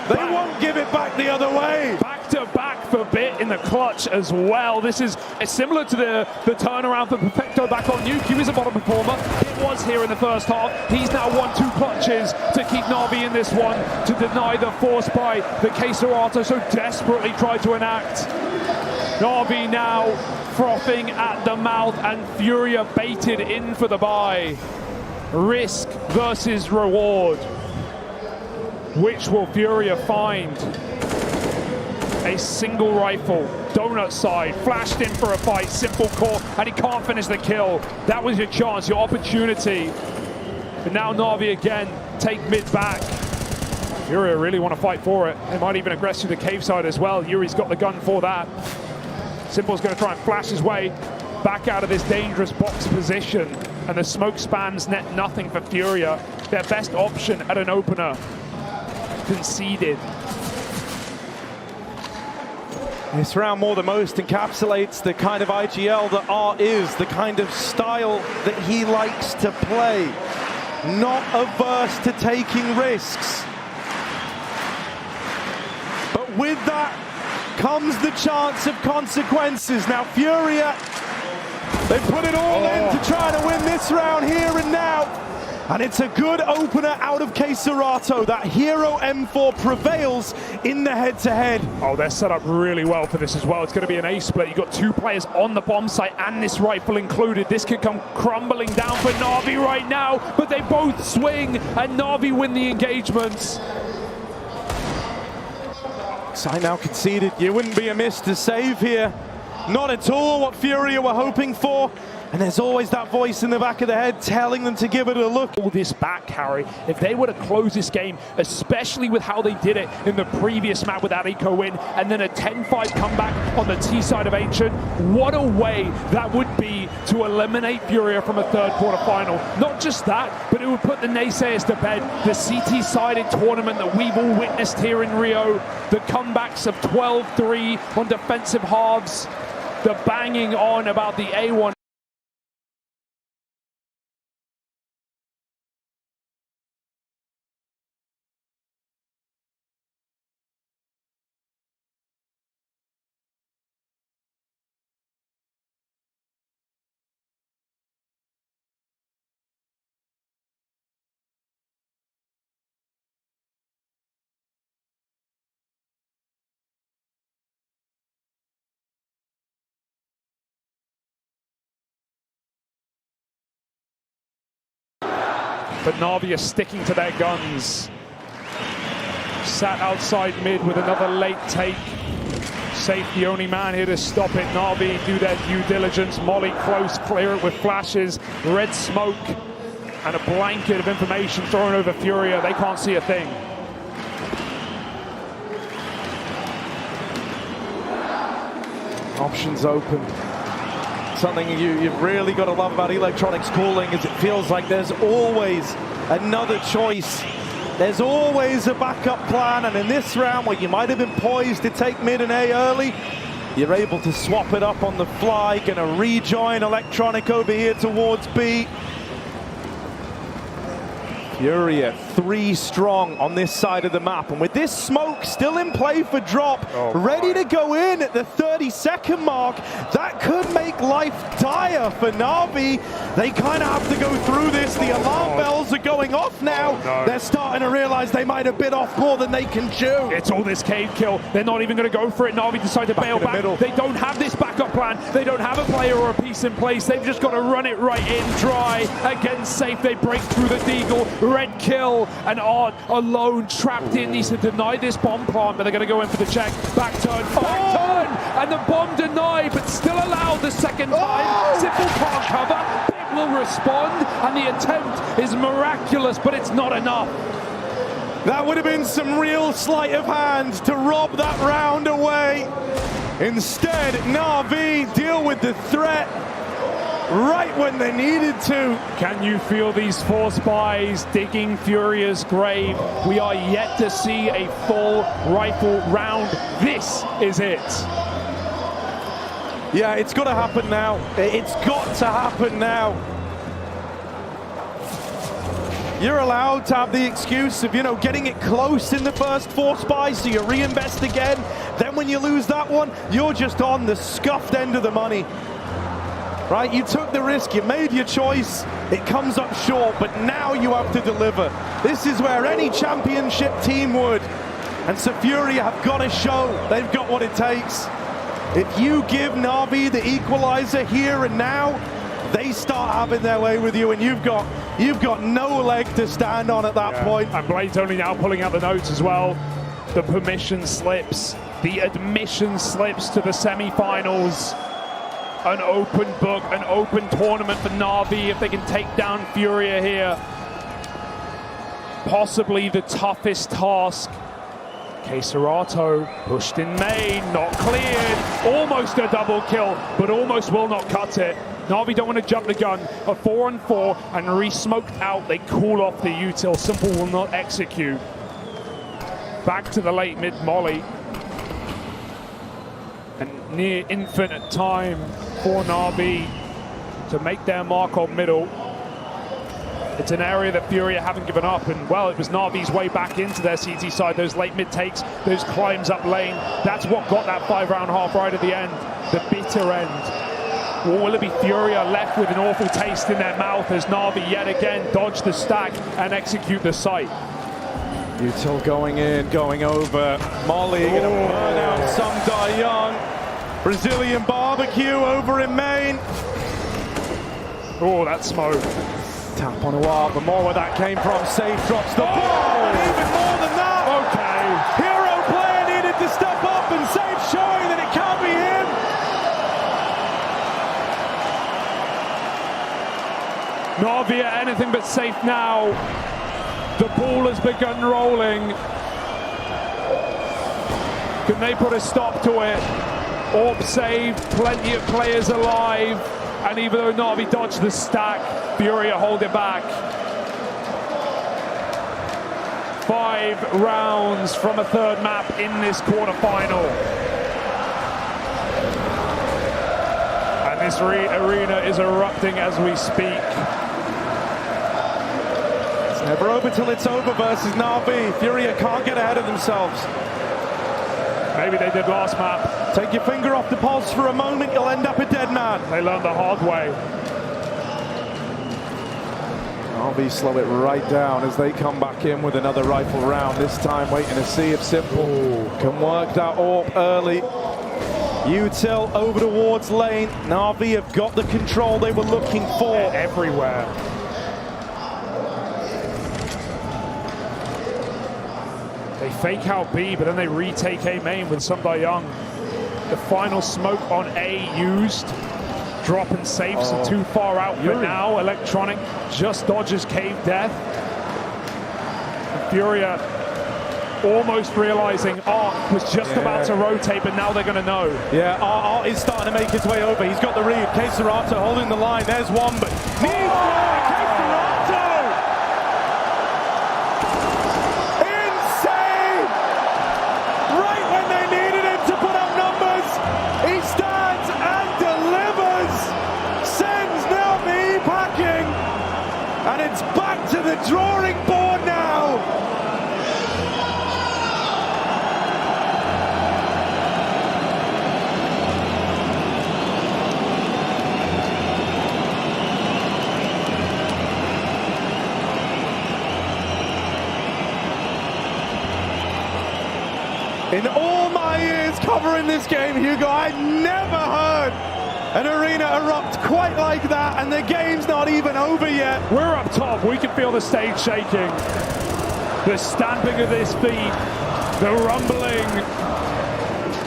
They won't give it back the other way. Back to back for Bit in the clutch as well. This is similar to the turnaround for Perfecto back on Nuke. He was a bottom performer. It was here in the first half. He's now won 2 clutches to keep Navi in this one, to deny the force by the Queserato so desperately tried to enact. Navi now frothing at the mouth, and Furia baited in for the buy. Risk versus reward. Which will Furia find? A single rifle, Donut side, flashed in for a fight, simple call, and he can't finish the kill. That was your chance, your opportunity. But now Navi again take mid back. Furia really want to fight for it. They might even aggress through the cave side as well. Yuri's got the gun for that. Simple's going to try and flash his way back out of this dangerous box position. And the smoke spams net nothing for Furia. Their best option at an opener conceded. This round more than most encapsulates the kind of IGL that Art is, the kind of style that he likes to play. Not averse to taking risks. But with that comes the chance of consequences. Now Furia, they put it all in to try to win this round here and now. And it's a good opener out of Queserato. That hero M4 prevails in the head-to-head. Oh, they're set up really well for this as well. It's going to be an A split. You've got 2 players on the bomb site and this rifle included. This could come crumbling down for Navi right now, but they both swing and Navi win the engagements. Side now conceded. You wouldn't be amiss to save here. Not at all what Furia were hoping for. And there's always that voice in the back of the head telling them to give it a look. All this back, Harry, if they were to close this game, especially with how they did it in the previous map with that eco win, and then a 10-5 comeback on the T side of Ancient, what a way that would be to eliminate Furia from a third quarterfinal. Not just that, but it would put the naysayers to bed. The CT-sided tournament that we've all witnessed here in Rio, the comebacks of 12-3 on defensive halves, the banging on about the A1. But Navi are sticking to their guns. Sat outside mid with another late take. Safe, the only man here to stop it. Navi do their due diligence. Molly close, clear it with flashes. Red smoke and a blanket of information thrown over Furia. They can't see a thing. Options open. Something you've really got to love about Electronics calling is it feels like there's always another choice. There's always a backup plan, and in this round where you might have been poised to take mid and A early, you're able to swap it up on the fly. Gonna rejoin Electronic over here towards B. Furia 3 strong on this side of the map, and with this smoke still in play for drop, ready to go in at the 30-second mark, that could make life dire for Navi. They kind of have to go through this. The alarm bells are going off now. They're starting to realize they might have bit off more than they can chew. It's all this cave kill. They're not even going to go for it. Navi decide to bail back. They don't have this backup plan. They don't have a player or a piece in place. They've just got to run it right in dry. Again, safe. They break through the deagle. Red kill, and Art alone trapped in. Needs to deny this bomb plant, but they're going to go in for the check. Back turn, and the bomb denied, but still allowed the second time. Simple can't cover. Big will respond, and the attempt is miraculous, but it's not enough. That would have been some real sleight of hand to rob that round away. Instead, NAVI deal with the threat right when they needed to. Can you feel these force buys digging Furia's grave? We are yet to see a full rifle round. This is it. Yeah, it's got to happen now. It's got to happen now. You're allowed to have the excuse of, you know, getting it close in the first force buy, so you reinvest again. Then when you lose that one, you're just on the scuffed end of the money. Right, you took the risk, you made your choice, it comes up short, but now you have to deliver. This is where any championship team would. And so FURIA have got to show they've got what it takes. If you give NAVI the equalizer here and now, they start having their way with you, and you've got no leg to stand on at that point. And Blade's only now pulling out the notes as well. The permission slips, the admission slips to the semi-finals. An open book, an open tournament for NAVI if they can take down FURIA here. Possibly the toughest task. Queserato pushed in main, not cleared. Almost a double kill, but almost will not cut it. NAVI don't want to jump the gun. A 4-on-4 and re-smoked out. They cool off the util. Simple will not execute. Back to the late mid molly. And near infinite time for NAVI to make their mark on middle. It's an area that FURIA haven't given up, and well, it was NAVI's way back into their CT side. Those late mid takes, those climbs up lane, that's what got that 5-round half right at the end, the bitter end. Or will it be FURIA left with an awful taste in their mouth as NAVI yet again dodge the stack and execute the sight? Util going in, going over. Molly going to burn out some Young. Brazilian barbecue over in main. Oh, that smoke. Tap on a while, but more where that came from. Safe drops the ball, and even more than that. Okay. Hero player needed to step up, and Safe showing that it can't be him. NAVI are anything but safe now. The ball has begun rolling. Can they put a stop to it? Orb saved, plenty of players alive. And even though NAVI dodged the stack, FURIA hold it back. 5 rounds from a third map in this quarterfinal. And this arena is erupting as we speak. It's never over till it's over versus NAVI. FURIA can't get ahead of themselves. Maybe they did last map. Take your finger off the pulse for a moment, you'll end up a dead man. They learned the hard way. NAVI slow it right down as they come back in with another rifle round. This time waiting to see if Simple can work that AWP early. Util over towards lane. NAVI have got the control they were looking for. Everywhere. They fake out B, but then they retake A main with Young. The final smoke on A used. Drop and safe, so too far out for now. Electronic just dodges cave death. FURIA almost realizing Art was just about to rotate, but now they're going to know. Yeah, Art is starting to make his way over. He's got the read. Queserato holding the line. There's one, but needs more. Queserato! Insane! Right when they needed him to put up numbers, he stands and delivers. Sends NAVI packing. And it's back to the drawing board now. In all my years covering this game, Hugo, I never heard an arena erupt quite like that, and the game's not even over yet. We're up top. We can feel the stage shaking. The stamping of this beat, the rumbling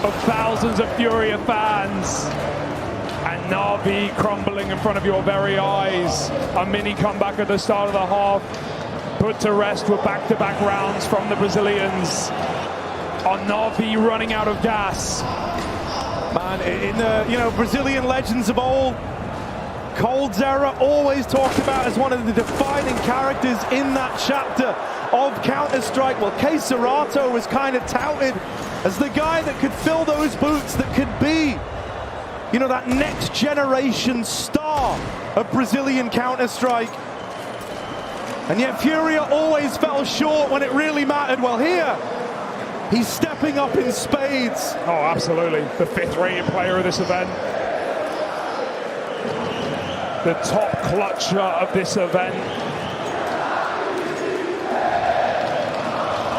of thousands of FURIA fans, and NAVI crumbling in front of your very eyes. A mini comeback at the start of the half, put to rest with back-to-back rounds from the Brazilians. On NAVI running out of gas. Man, in the Brazilian legends of old, Cold's era always talked about as one of the defining characters in that chapter of Counter-Strike. Well, Kei Serato was kind of touted as the guy that could fill those boots, that could be, that next generation star of Brazilian Counter-Strike. And yet FURIA always fell short when it really mattered. Well, here, he's stepping up in spades. Oh, absolutely. The 5th rated player of this event. The top clutcher of this event.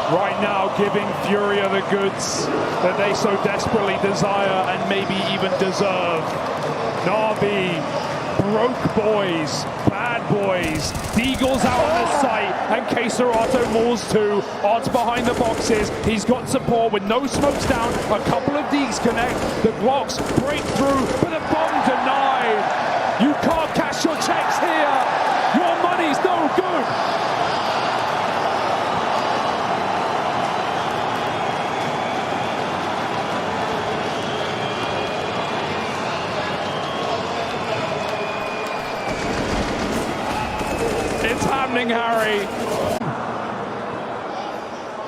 Right now giving FURIA the goods that they so desperately desire and maybe even deserve. NAVI, broke boys, bad boys. Deagle's out on the site and Kei Serato mauls 2. Odds behind the boxes. He's got support with no smokes down. A couple of Deags connect. The Glocks break through, but the bomb denied. You can't cash your checks here. Your money's no good. It's happening, Harry.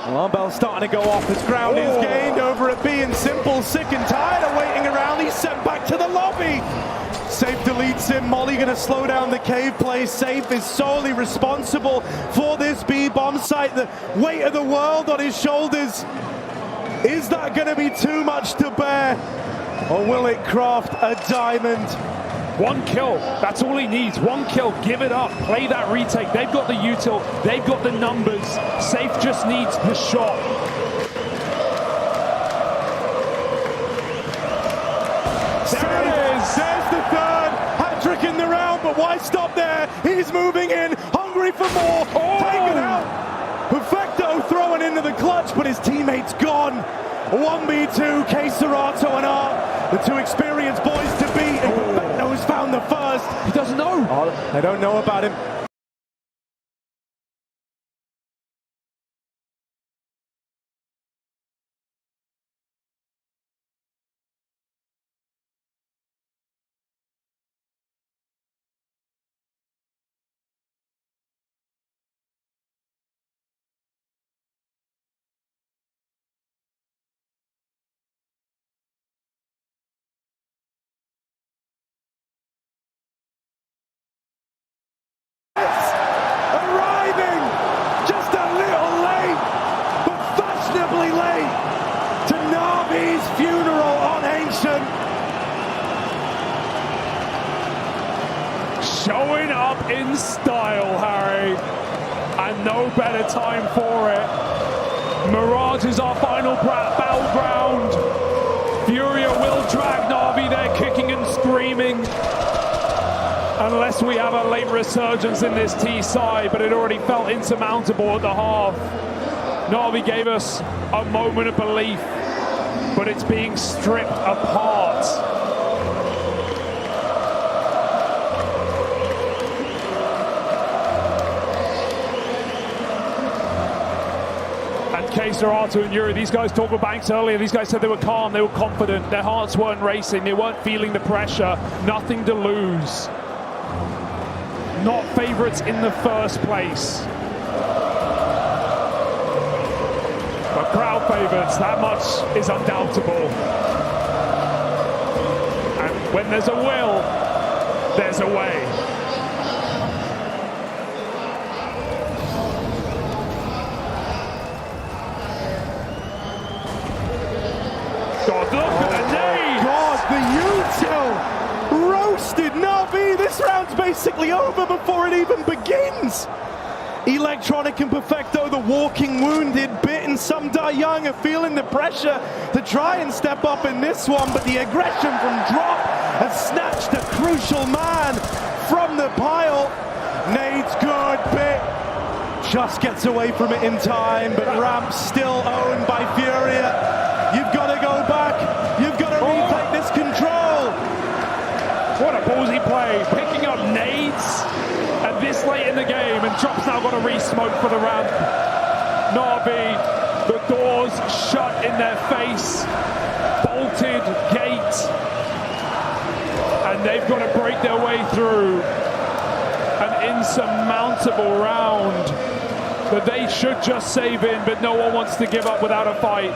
Alarm bell's starting to go off as ground is gained over at B, and Simple, sick and tired of waiting around. He's sent back to the lobby. Safe deletes him. Molly going to slow down the cave play. Safe is solely responsible for this B bomb site. The weight of the world on his shoulders. Is that going to be too much to bear? Or will it craft a diamond? 1 kill, that's all he needs. 1 kill, give it up, play that retake. They've got the util, they've got the numbers. Safe just needs the shot. There it is. There's the 3rd hat-trick in the round, but why stop there? He's moving in, hungry for more. Taken out. Perfecto throwing into the clutch, but his teammate's gone. 1v2, Kei Serato and Art, the 2 experienced boys to beat, and Perfecto's found the first. He doesn't know. Oh, I don't know about him. Arriving just a little late, but fashionably late, to Navi's funeral on Ancient. Showing up in style, Harry, and no better time for it. Mirage is our final battleground. FURIA will drag NAVI there, kicking and screaming. Unless we have a late resurgence in this T side, but it already felt insurmountable at the half. NAVI gave us a moment of belief, but it's being stripped apart. And Kei Serato and Yuri, these guys talked about Banks earlier. These guys said they were calm, they were confident, their hearts weren't racing, they weren't feeling the pressure, nothing to lose. Not favorites in the first place. But crowd favorites, that much is undoubtable. And when there's a will, there's a way. God, look at the nade! God, the util! Roasted NAVI. This round's basically over before it even begins. Electronic and Perfecto, the walking wounded, bitten. Some die young, are feeling the pressure to try and step up in this one, but the aggression from Drop has snatched a crucial man from the pile. Nade's good, bit just gets away from it in time, but Ramp's still owned by FURIA. You've got to go back. You've got to retake this control. What a ballsy play, picking up nades at this late in the game, and Drop's now got a re-smoke for the ramp. NAVI, the doors shut in their face, bolted gate And they've got to break their way through an insurmountable round that they should just save in, but no one wants to give up without a fight,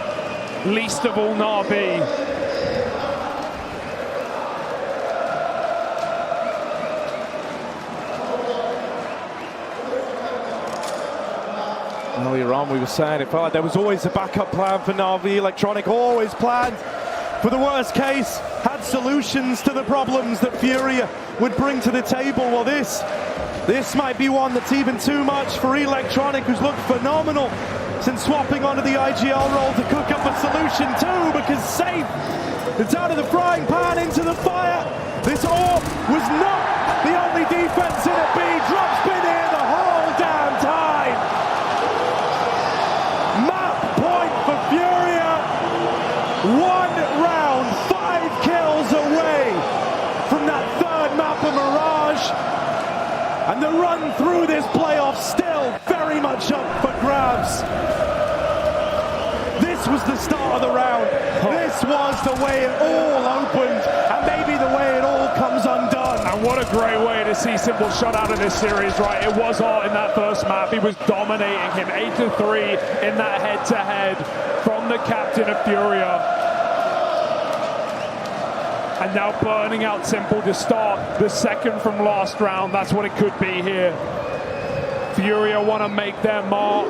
least of all NAVI. Earlier on, we were saying it felt like there was always a backup plan for NAVI. Electronic always planned for the worst case, had solutions to the problems that FURIA would bring to the table. Well, this might be one that's even too much for Electronic, who's looked phenomenal since swapping onto the IGL role to cook up a solution too, because safe, it's out of the frying pan into the fire. This AWP was not the only defense in a B. Drop spin here the whole damn time. Map point for FURIA. 1 round, 5 kills away from that third map of Mirage. And the run through this playoff still very much up for grabs. This was the start of the round. This was the way it all opened, and maybe the way it all comes undone. And what a great way to see Simple shut out of this series, right? It was Art in that first map. He was dominating him 8-3 in that head-to-head from the captain of FURIA. And now burning out Simple to start the second from last round. That's what it could be here. FURIA want to make their mark.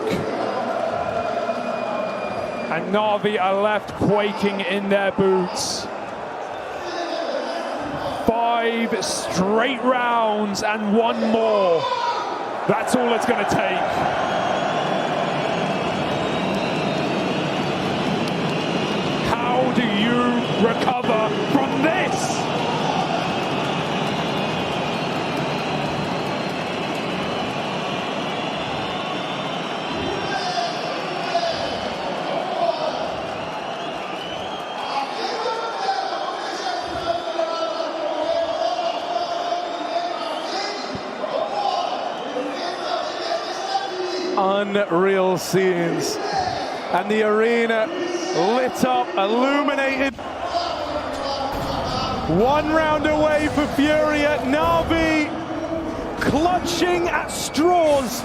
And NAVI are left quaking in their boots. 5 straight rounds and 1 more. That's all it's going to take. How do you recover from this? Unreal scenes, and the arena lit up, illuminated. 1 round away for FURIA. NAVI clutching at straws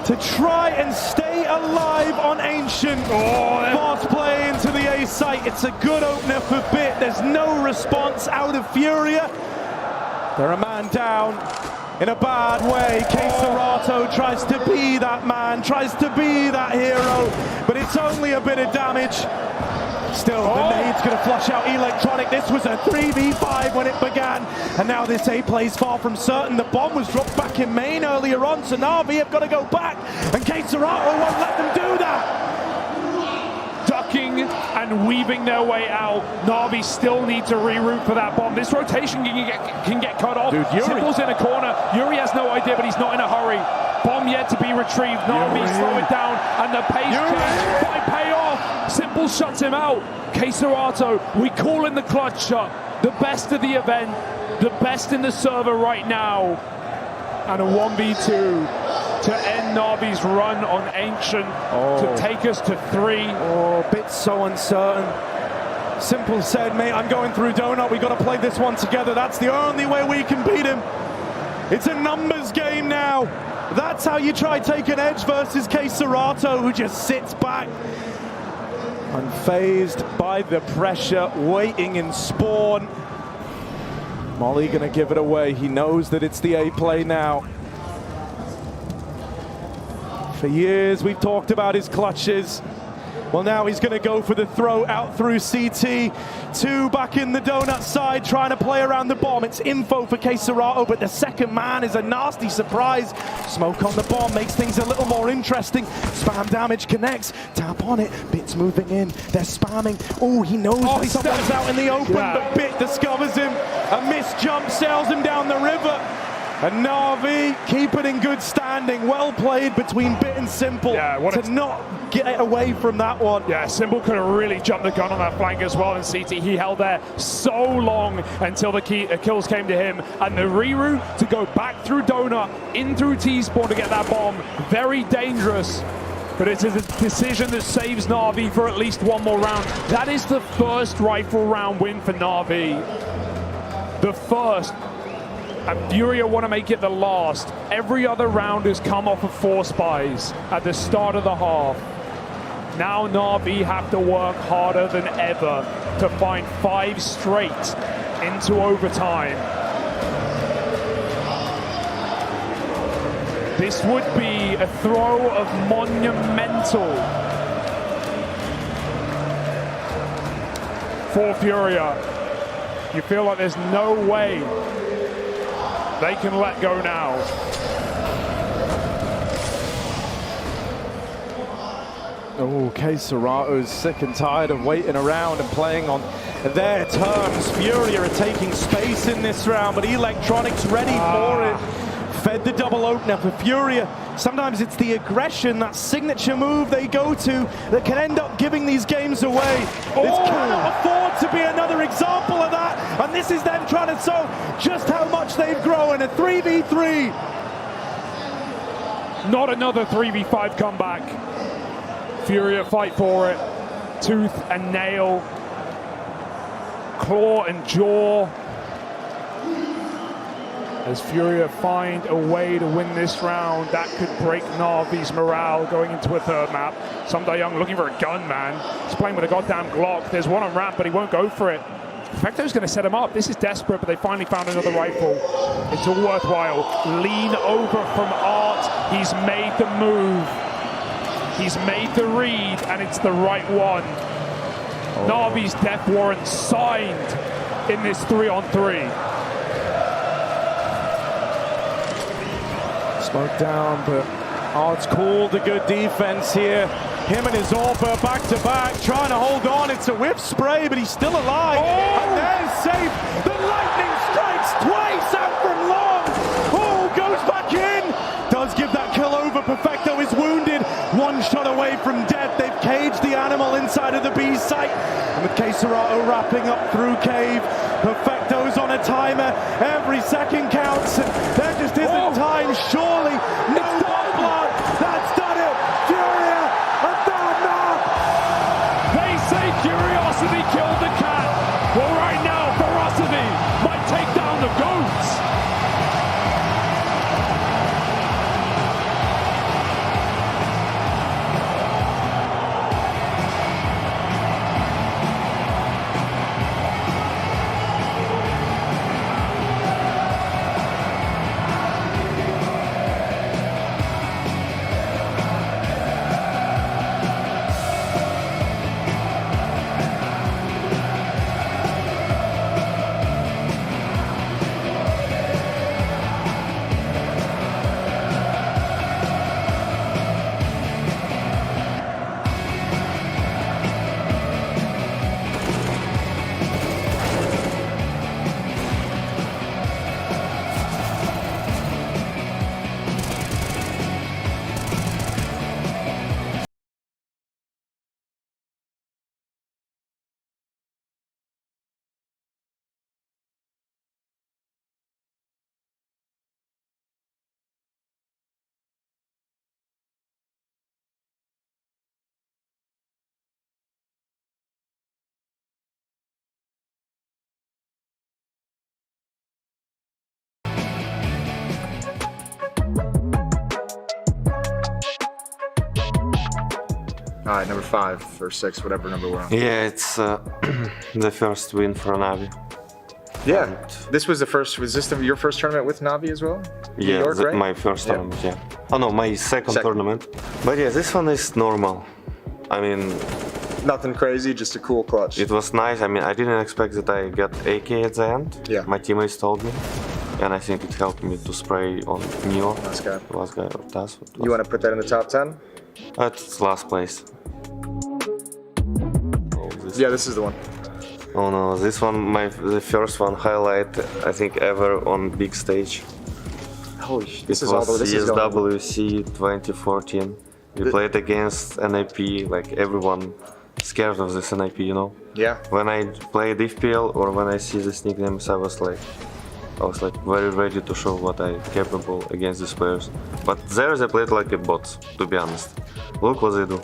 to try and stay alive on Ancient. Fast play into the A site. It's a good opener for Bit. There's no response out of FURIA. They're a man down in a bad way. Serato tries to be that man, tries to be that hero, but it's only a bit of damage. Still, the nade's going to flush out Electronic. This was a 3v5 when it began, and now this A play's far from certain. The bomb was dropped back in main earlier on, so NAVI have got to go back, and Serato won't let them do that. Ducking and weaving their way out. NAVI still need to reroute for that bomb. This rotation can get cut off. Dude, Simple's in a corner. Yuri has no idea, but he's not in a hurry. Bomb yet to be retrieved. NAVI slow it down, and the pace change by payoff. Simple shuts him out. Serato, we call in the clutch shot. The best of the event, the best in the server right now. And a 1v2 to end NAVI's run on Ancient, to take us to 3. Bit so uncertain. Simple said, mate, I'm going through Donut. We got to play this one together. That's the only way we can beat him. It's a numbers game now. That's how you try take an edge versus Serato, who just sits back, unfazed by the pressure, waiting in spawn. Molly gonna give it away. He knows that it's the A play now. For years we've talked about his clutches. Well, now he's gonna go for the throw out through CT. 2 back in the donut side, trying to play around the bomb. It's info for Serato, but the second man is a nasty surprise. Smoke on the bomb makes things a little more interesting. Spam damage connects, tap on it. Bit's moving in, they're spamming. Oh, he knows that someone's out in the open, but Bit discovers him. A missed jump sails him down the river. And NAVI keep it in good standing. Well played between Bit and Simple to not get away from that one. Yeah, Simple could have really jumped the gun on that flank as well in CT. He held there so long until the kills came to him. And the reroute to go back through Donut, in through T-spawn to get that bomb. Very dangerous. but it's a decision that saves Na'Vi for at least one more round. That is the first rifle round win for Na'Vi. The first. And FURIA want to make it the last. Every other round has come off of 4 spies at the start of the half. Now Na'Vi have to work harder than ever to find 5 straight into overtime. This would be a throw of monumental for FURIA. You feel like there's no way they can let go now. Oh, K-Serato's sick and tired of waiting around and playing on their terms. FURIA are taking space in this round, but Electronics ready for it. Fed the double opener for FURIA. Sometimes it's the aggression, that signature move they go to, that can end up giving these games away. This cannot afford to be another example of that, and this is them trying to show just how much they've grown. A 3v3. Not another 3v5 comeback. FURIA fight for it. Tooth and nail. Claw and jaw. As FURIA find a way to win this round, that could break Na'Vi's morale going into a third map. Young looking for a gun, man. He's playing with a goddamn Glock. There's one on ramp, but he won't go for it. Perfecto's going to set him up. This is desperate, but they finally found another rifle. It's all worthwhile. Lean over from Art. He's made the move. He's made the read, and it's the right one. Na'Vi's death warrant signed in this 3-on-3. Smoke down, but Art's called a good defense here. Him and his AWP back to back, trying to hold on. It's a whip spray, but he's still alive. And there's safe. The lightning strikes twice out from long. Oh, goes back in. Does give that kill over. Perfecto is wounded. One shot away from death. They've caged the animal inside of the B site. And with K-Serato wrapping up through cave, Perfecto's on a timer. Every second counts. There just isn't time. Surely no more blood. That's done it. FURIA, a third map. They say curiosity killed the cat. Well, right now, ferocity might take down the goats. All right, number 5 or 6, whatever number we're on. Yeah, it's the first win for Navi. Yeah, this was the first. Was this your first tournament with Navi as well? Yeah, New York, right? my first tournament. Yeah. Oh no, my second tournament. But yeah, this one is normal. I mean, nothing crazy, just a cool clutch. It was nice. I mean, I didn't expect that I got AK at the end. Yeah. My teammates told me, and I think it helped me to spray on Neo. Last guy. Last guy. You want to put that in the top 10? That's last place. Yeah, this is the one. Oh no, this one, the first one highlight, I think, ever on big stage. Holy shit, this it is was all the CSWC 2014. We played against NIP, like everyone scared of this NIP, you know? Yeah. When I play FPL or when I see these nicknames, I was like, I was like very ready to show what I'm capable against these players. But there they played like a bots, to be honest. Look what they do.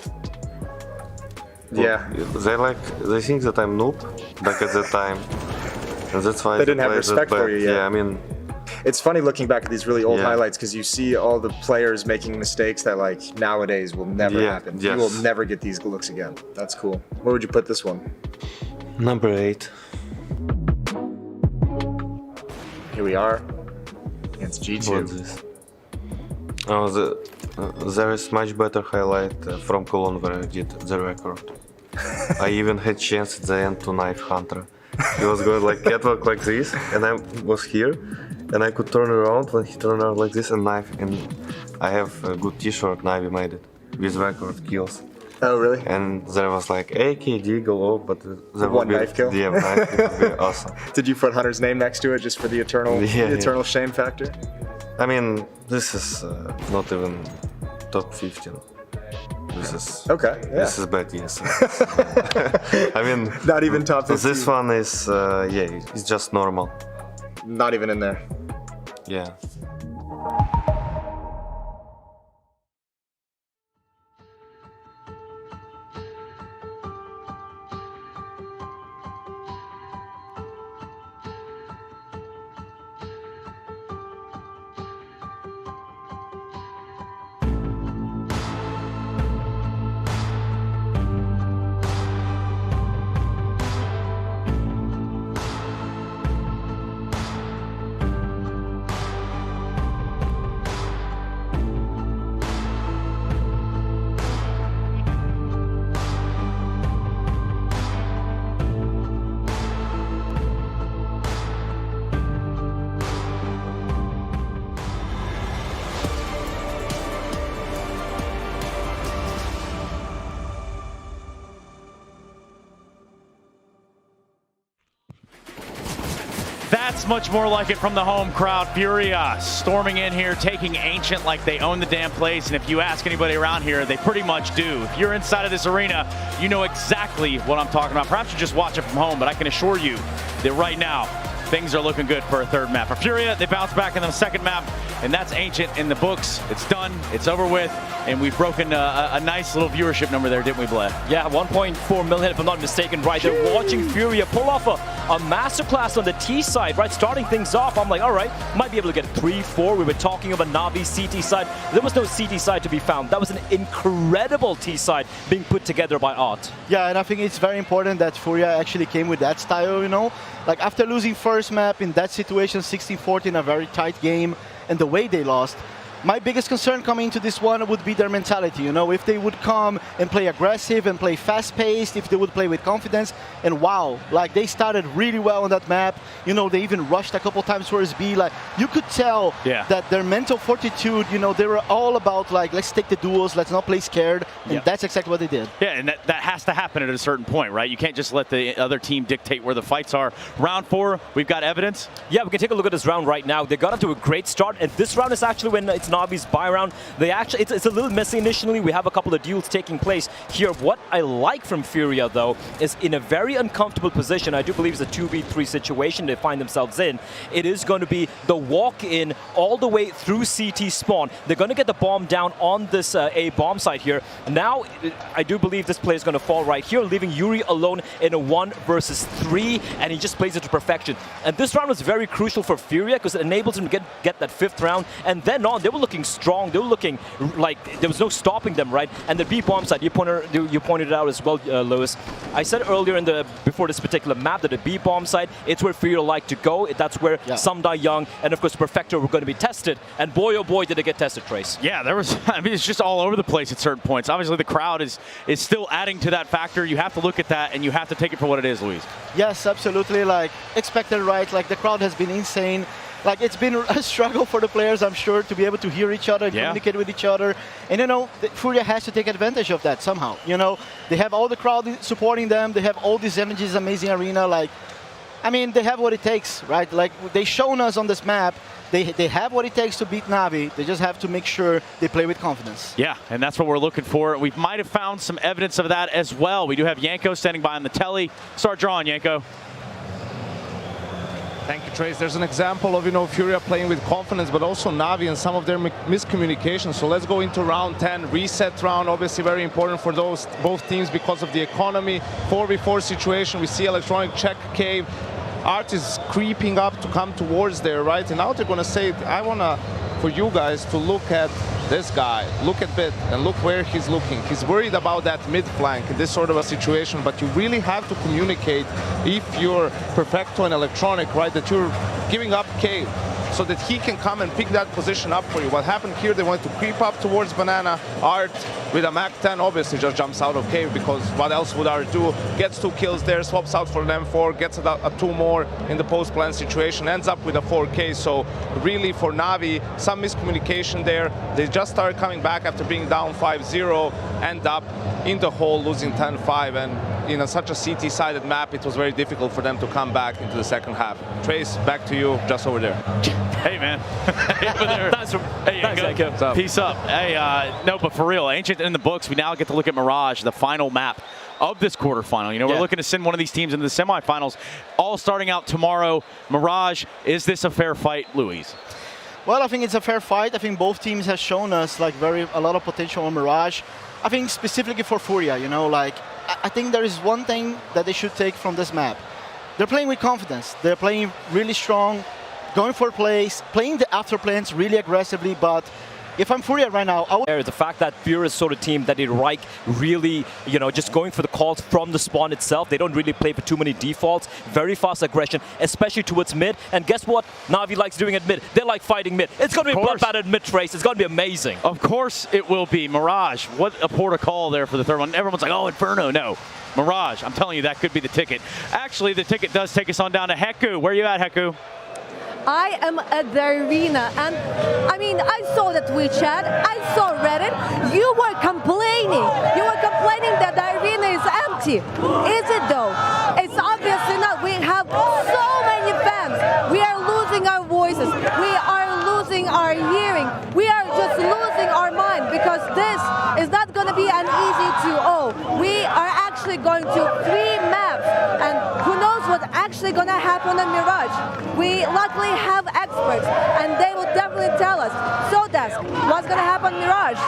Yeah. They think that I'm noob back at the time. And that's why they didn't have play respect that for you yet. Yeah, I mean, it's funny looking back at these really old Yeah. highlights because you see all the players making mistakes that like nowadays will never Yeah, happen. yes. You will never get these looks again. That's cool. Where would you put this one? number 8. Here we are against G2. What's this? Oh, there is much better highlight from Cologne where I did the record. I even had chance at the end to knife Hunter. He was going like catwalk like this, and I was here, and I could turn around when he turned around like this and knife. And I have a good T-shirt. NAVI made it with record kills. Oh really? And there was like AKD galore, but there One would be, knife kill? Yeah, knife kill would be awesome. Did you put Hunter's name next to it just for the eternal, Yeah, yeah. eternal shame factor? I mean, this is not even top 15. This is okay. Yeah. This is bad, yes. I mean, not even top 15. This one is yeah, it's just normal. Not even in there. Yeah. That's much more like it from the home crowd. FURIA storming in here, taking Ancient like they own the damn place. And if you ask anybody around here, they pretty much do. If you're inside of this arena, you know exactly what I'm talking about. Perhaps you just watch it from home, but I can assure you that right now, things are looking good for a third map. For FURIA, they bounce back in the second map, and that's Ancient in the books. It's done, it's over with, and we've broken a nice little viewership number there, didn't we, Blair? Yeah, 1.4 million, if I'm not mistaken, right? They're watching FURIA pull off a masterclass on the T side, right? Starting things off, I'm like, all right, might be able to get 3-4. We were talking of a NAVI CT side. There was no CT side to be found. That was an incredible T side being put together by Art. Yeah, and I think it's very important that FURIA actually came with that style, you know? Like, after losing first map in that situation, 16-14, a very tight game, and the way they lost, my biggest concern coming into this one would be their mentality, you know, if they would come and play aggressive and play fast-paced, if they would play with confidence, and wow, like they started really well on that map, you know, they even rushed a couple times towards B, like you could tell that their mental fortitude, you know, they were all about like, let's take the duels, let's not play scared, and that's exactly what they did. Yeah, and that has to happen at a certain point, right? You can't just let the other team dictate where the fights are. Round 4, we've got evidence. Yeah, we can take a look at this round right now. They got off to a great start, and this round is actually when it's NAVI's buy round. They actually, it's a little messy initially. We have a couple of duels taking place here. What I like from FURIA, though, is in a very uncomfortable position. I do believe it's a 2v3 situation they find themselves in. It is going to be the walk-in all the way through CT spawn. They're going to get the bomb down on this A bomb site here. Now, I do believe this play is going to fall right here, leaving Yuri alone in a 1 versus 3, and he just plays it to perfection. And this round was very crucial for FURIA because it enables him to get that 5th round, and then on, they were looking strong. They were looking like there was no stopping them, right? And the B bomb side, you pointed it out as well, Lewis. I said earlier before this particular map that the B bomb side, it's where FURIA like to go. That's where Samdai Young and of course Perfecto were going to be tested. And boy, oh boy, did they get tested, Trace. Yeah, there was. I mean, it's just all over the place at certain points. Obviously, the crowd is still adding to that factor. You have to look at that, and you have to take it for what it is, Luis. Yes, absolutely. Like expected, right? Like the crowd has been insane. Like it's been a struggle for the players, I'm sure, to be able to hear each other, communicate with each other. And you know, FURIA has to take advantage of that somehow. You know, they have all the crowd supporting them. They have all these energies, amazing arena. Like, I mean, they have what it takes, right? Like they've shown us on this map, they have what it takes to beat NAVI. They just have to make sure they play with confidence. Yeah, and that's what we're looking for. We might have found some evidence of that as well. We do have Yanko standing by on the telly. Start drawing, Yanko. Thank you, Trace. There's an example of, FURIA playing with confidence, but also NAVI and some of their miscommunication. So let's go into round 10, reset round, obviously very important for both teams because of the economy. 4v4 situation, we see Electronic check cave. Art is creeping up to come towards there, right? And now they're gonna say, I wanna, for you guys to look at this guy, look at Bit, and look where he's looking. He's worried about that mid flank in this sort of a situation, but you really have to communicate if you're Perfecto and Electronic, right, that you're giving up cave so that he can come and pick that position up for you. What happened here, they wanted to creep up towards Banana. Art, with a Mac-10, obviously just jumps out of cave because what else would Art do? Gets 2 kills there, swaps out for an M4, gets a 2 more in the post-plan situation, ends up with a 4K. So really for Navi, some miscommunication there. They just started coming back after being down 5-0, end up in the hole losing 10-5, and in such a CT-sided map, it was very difficult for them to come back into the second half. Trace, back to you, just over there. Hey, man. Over there. Thanks, peace up. Hey, no, but for real, Ancient in the books, we now get to look at Mirage, the final map of this quarterfinal. We're looking to send one of these teams into the semifinals, all starting out tomorrow. Mirage, is this a fair fight, Luis? Well, I think it's a fair fight. I think both teams have shown us a lot of potential on Mirage. I think specifically for FURIA, I think there is one thing that they should take from this map. They're playing with confidence. They're playing really strong, going for plays, playing the after plans really aggressively, but if I'm FURIA right now, I would... The fact that FURIA is sort of team that they like really, just going for the calls from the spawn itself. They don't really play for too many defaults. Very fast aggression, especially towards mid. And guess what Navi likes doing at mid? They like fighting mid. It's going to be a bloodbath at mid, Trace. It's going to be amazing. Of course it will be. Mirage, what a port of call there for the third one. Everyone's like, oh, Inferno. No. Mirage, I'm telling you, that could be the ticket. Actually, the ticket does take us on down to Heku. Where are you at, Heku? I am at the arena, and I saw the Twitch chat, I saw Reddit. You were complaining that the arena is empty. Is it though? It's obviously not. We have so many fans. We are losing our voices. We are losing our hearing. We are just losing our mind because this is not going to be an easy 2-0. We are actually going to 3 maps, and who knows what's actually going to happen on Mirage. We luckily have experts, and they will definitely tell us. So Desk, what's going to happen, Mirage?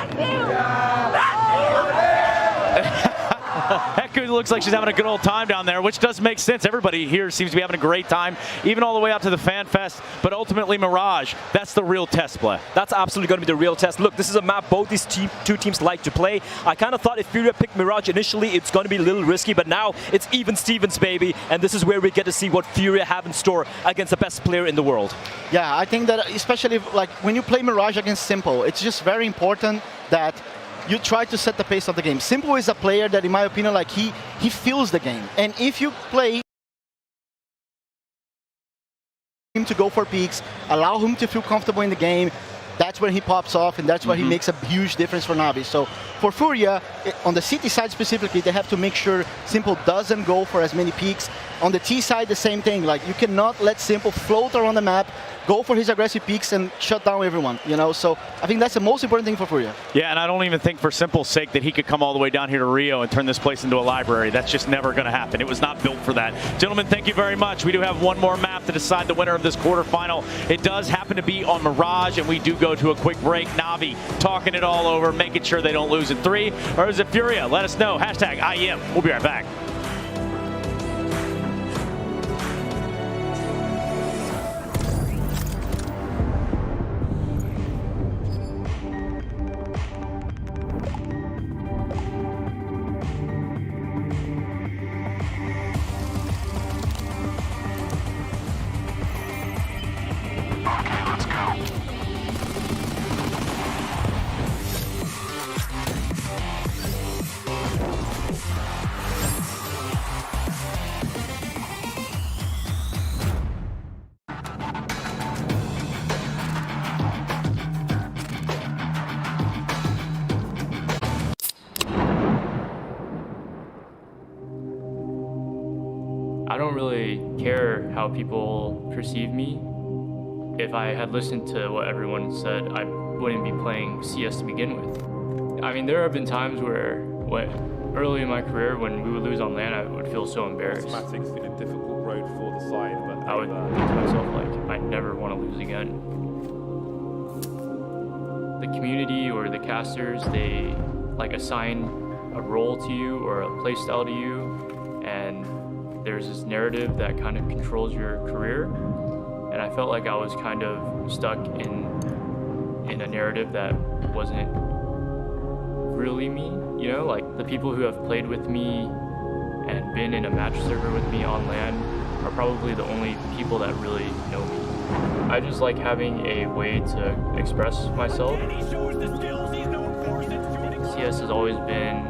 Heku looks like she's having a good old time down there, which does make sense. Everybody here seems to be having a great time, even all the way out to the Fan Fest. But ultimately, Mirage, that's the real test play. That's absolutely going to be the real test. Look, this is a map both these two teams like to play. I kind of thought if FURIA picked Mirage initially, it's going to be a little risky, but now it's even Stevens, baby. And this is where we get to see what FURIA have in store against the best player in the world. Yeah, I think that especially when you play Mirage against Simple, it's just very important that you try to set the pace of the game. Simple is a player that, in my opinion, he feels the game. And if you play him to go for peaks, allow him to feel comfortable in the game, that's when he pops off, and that's why he makes a huge difference for Navi. So for FURIA, on the CT side specifically, they have to make sure Simple doesn't go for as many peaks. On the T side, the same thing. You cannot let Simple float around the map, go for his aggressive peaks, and shut down everyone. So I think that's the most important thing for FURIA. Yeah, and I don't even think for Simple's sake that he could come all the way down here to Rio and turn this place into a library. That's just never going to happen. It was not built for that. Gentlemen, thank you very much. We do have one more map to decide the winner of this quarterfinal. It does happen to be on Mirage, and we do go to a quick break. Navi talking it all over, making sure they don't lose in 3. Or is it FURIA? Let us know. Hashtag IEM. We'll be right back. I don't really care how people perceive me. If I had listened to what everyone said, I wouldn't be playing CS to begin with. I mean, there have been times where early in my career, when we would lose on LAN, I would feel so embarrassed. Mathematic's been a difficult road for the side, but I would think to myself, like, I never want to lose again. The community or the casters, they like assign a role to you or a play style to you, and there's this narrative that kind of controls your career. And I felt like I was kind of stuck in a narrative that wasn't really me, you know? Like, the people who have played with me and been in a match server with me on LAN are probably the only people that really know me. I just like having a way to express myself. CS has always been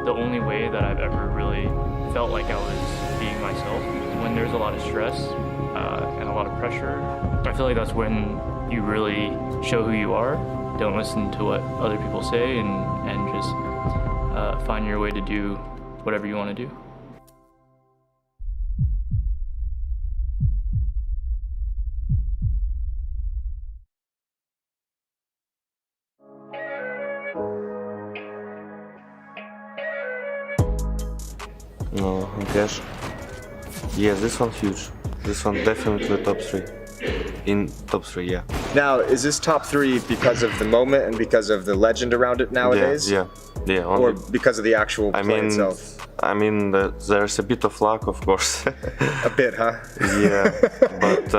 the only way that I've ever really felt like I was being myself. When there's a lot of stress and a lot of pressure, I feel like that's when you really show who you are. Don't listen to what other people say, and just find your way to do whatever you want to do. No, cash. Yeah, this one huge. This one definitely top 3. In top 3, yeah. Now, is this top 3 because of the moment and because of the legend around it nowadays? Yeah. Or because of the actual play itself? I mean, there's a bit of luck, of course. A bit, huh? Yeah, but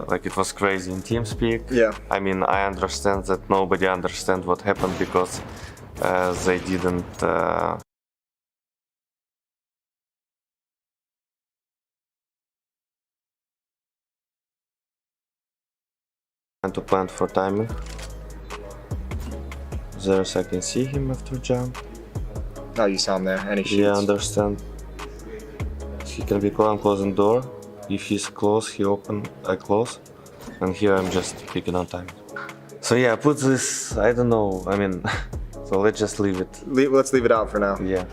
like, it was crazy in TeamSpeak. Yeah. I mean, I understand that nobody understands what happened because they didn't. To plan for timing. There's I can see him after jump. Oh, you saw him there, and he shoots. Yeah, understand. He can be closing door. If he's close, he open, I close. And here I'm just picking on time. So yeah, put this, I don't know, I mean, so let's just leave it. Let's leave it out for now. Yeah.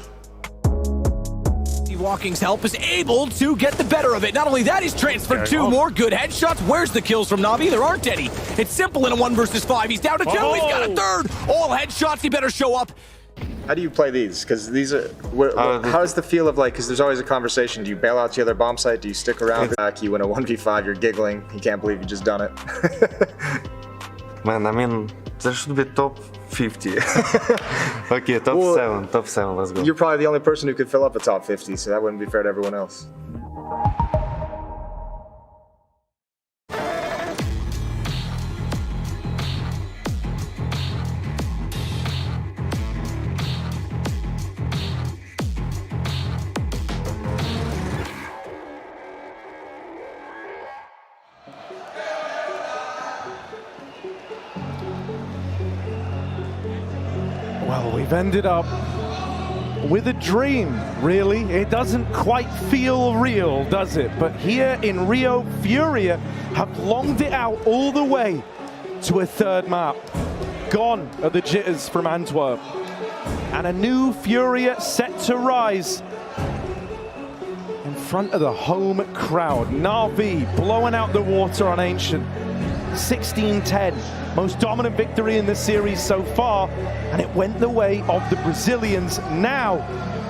Walking's help is able to get the better of it. Not only that, he's transferred 2 more good headshots. Where's the kills from Navi? There aren't any. It's simple in a 1 versus 5. He's down to 2. He's got a 3rd. All headshots. He better show up. How do you play these? Because these are. How's the feel of, like? Because there's always a conversation. Do you bail out to the other bomb site? Do you stick around? Back, you win a 1v5. You're giggling. You can't believe you just done it. Man, I mean, there should be top 50. Okay, top 7, let's go. You're probably the only person who could fill up a top 50, so that wouldn't be fair to everyone else. Well, we've ended up with a dream, really. It doesn't quite feel real, does it? But here in Rio, FURIA have longed it out all the way to a 3rd map. Gone are the jitters from Antwerp. And a new FURIA set to rise in front of the home crowd. NAVI blowing out the water on Ancient. 16-10. Most dominant victory in the series so far, and it went the way of the Brazilians. Now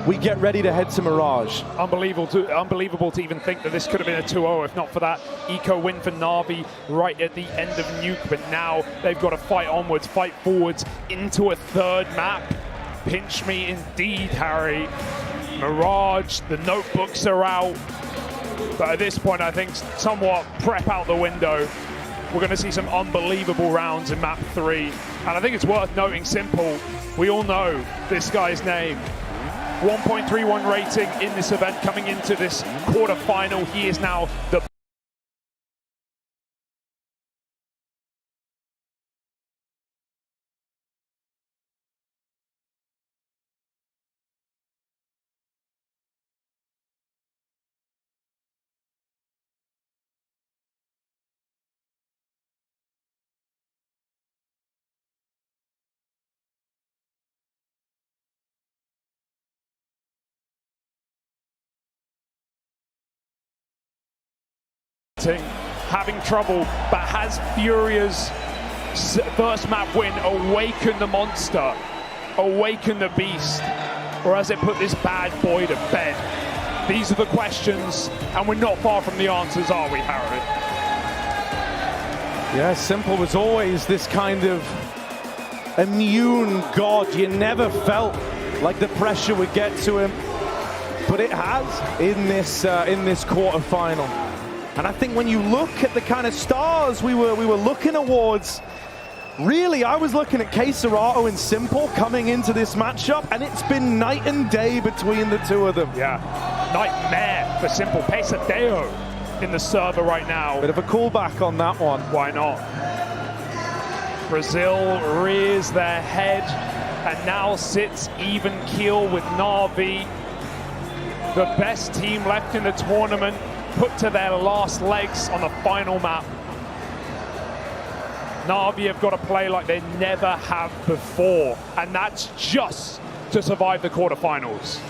we get ready to head to Mirage. Unbelievable to even think that this could have been a 2-0 if not for that eco win for Navi right at the end of Nuke. But now they've got to fight onwards, fight forwards into a 3rd map. Pinch me indeed, Harry. Mirage, the notebooks are out. But at this point, I think somewhat prep out the window. We're going to see some unbelievable rounds in map 3. And I think it's worth noting, Simple, we all know this guy's name. 1.31 rating in this event coming into this quarterfinal. He is now the having trouble, but has FURIA's 1st map win awakened the monster, awakened the beast? or has it put this bad boy to bed? These are the questions, and we're not far from the answers, are we, Harry? Yeah, Simple was always this kind of immune god. You never felt like the pressure would get to him, but it has in this quarterfinal. And I think when you look at the kind of stars we were looking towards, really, I was looking at Cesarato and Simple coming into this matchup, and it's been night and day between the two of them. Yeah, nightmare for Simple. Pesadeo in the server right now. Bit of a callback on that one. Why not? Brazil rears their head and now sits even keel with NAVI. The best team left in the tournament, put to their last legs on the final map. NAVI have got to play like they never have before, and that's just to survive the quarterfinals.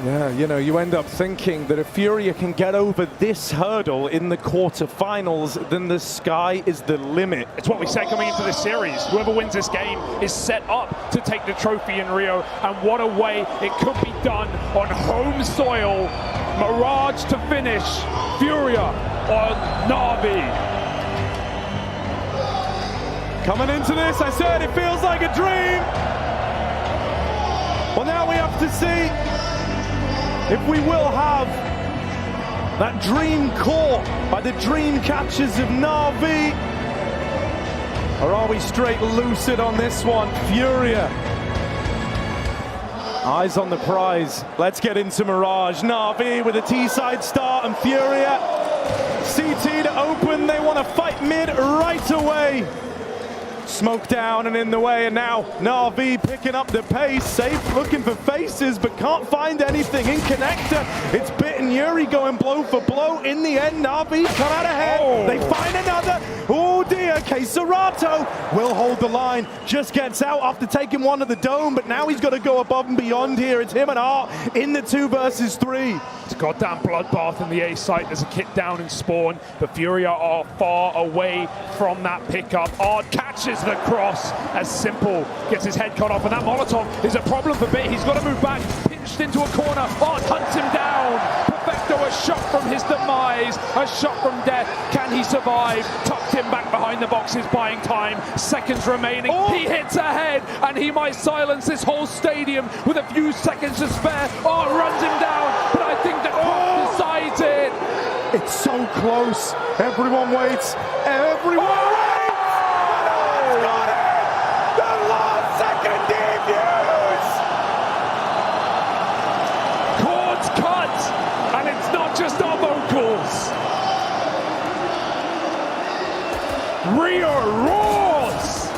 Yeah, you know, you end up thinking that if FURIA can get over this hurdle in the quarterfinals, then the sky is the limit. It's what we said coming into this series. Whoever wins this game is set up to take the trophy in Rio, and what a way it could be done on home soil. Mirage to finish, FURIA on NAVI. Coming into this, I said it feels like a dream. Well, now we have to see if we will have that dream caught by the dream catchers of NAVI, or are we straight lucid on this one? FURIA. Eyes on the prize. Let's get into Mirage. NAVI with a T-side start, and FURIA. CT to open. They want to fight mid right away. Smoke down and in the way, and now NAVI picking up the pace. Safe looking for faces, but can't find anything in connector. It's bitten. Yuri going blow for blow. In the end, NAVI come out ahead. They find another. Oh dear, Cesarato will hold the line. Just gets out after taking one of the dome, but now he's got to go above and beyond here. It's him and Art in the 2 versus 3. It's a goddamn bloodbath in the A site. There's a kit down in spawn, but FURIA are far away from that pickup. Art catches the cross as Simple gets his head cut off, and that Molotov is a problem for Bit. He's got to move back, pinched into a corner. Art hunts him down. Perfecto, a shot from his demise, a shot from death. Can he survive? Tucked him back behind the boxes, buying time. Seconds remaining. He hits ahead, and he might silence this whole stadium with a few seconds to spare. Art runs him down, but I think the clock decides it. It's so close. Everyone waits. Everyone waits. Got it. The last second defuse. Chords cut, and it's not just our vocals. Rio roars.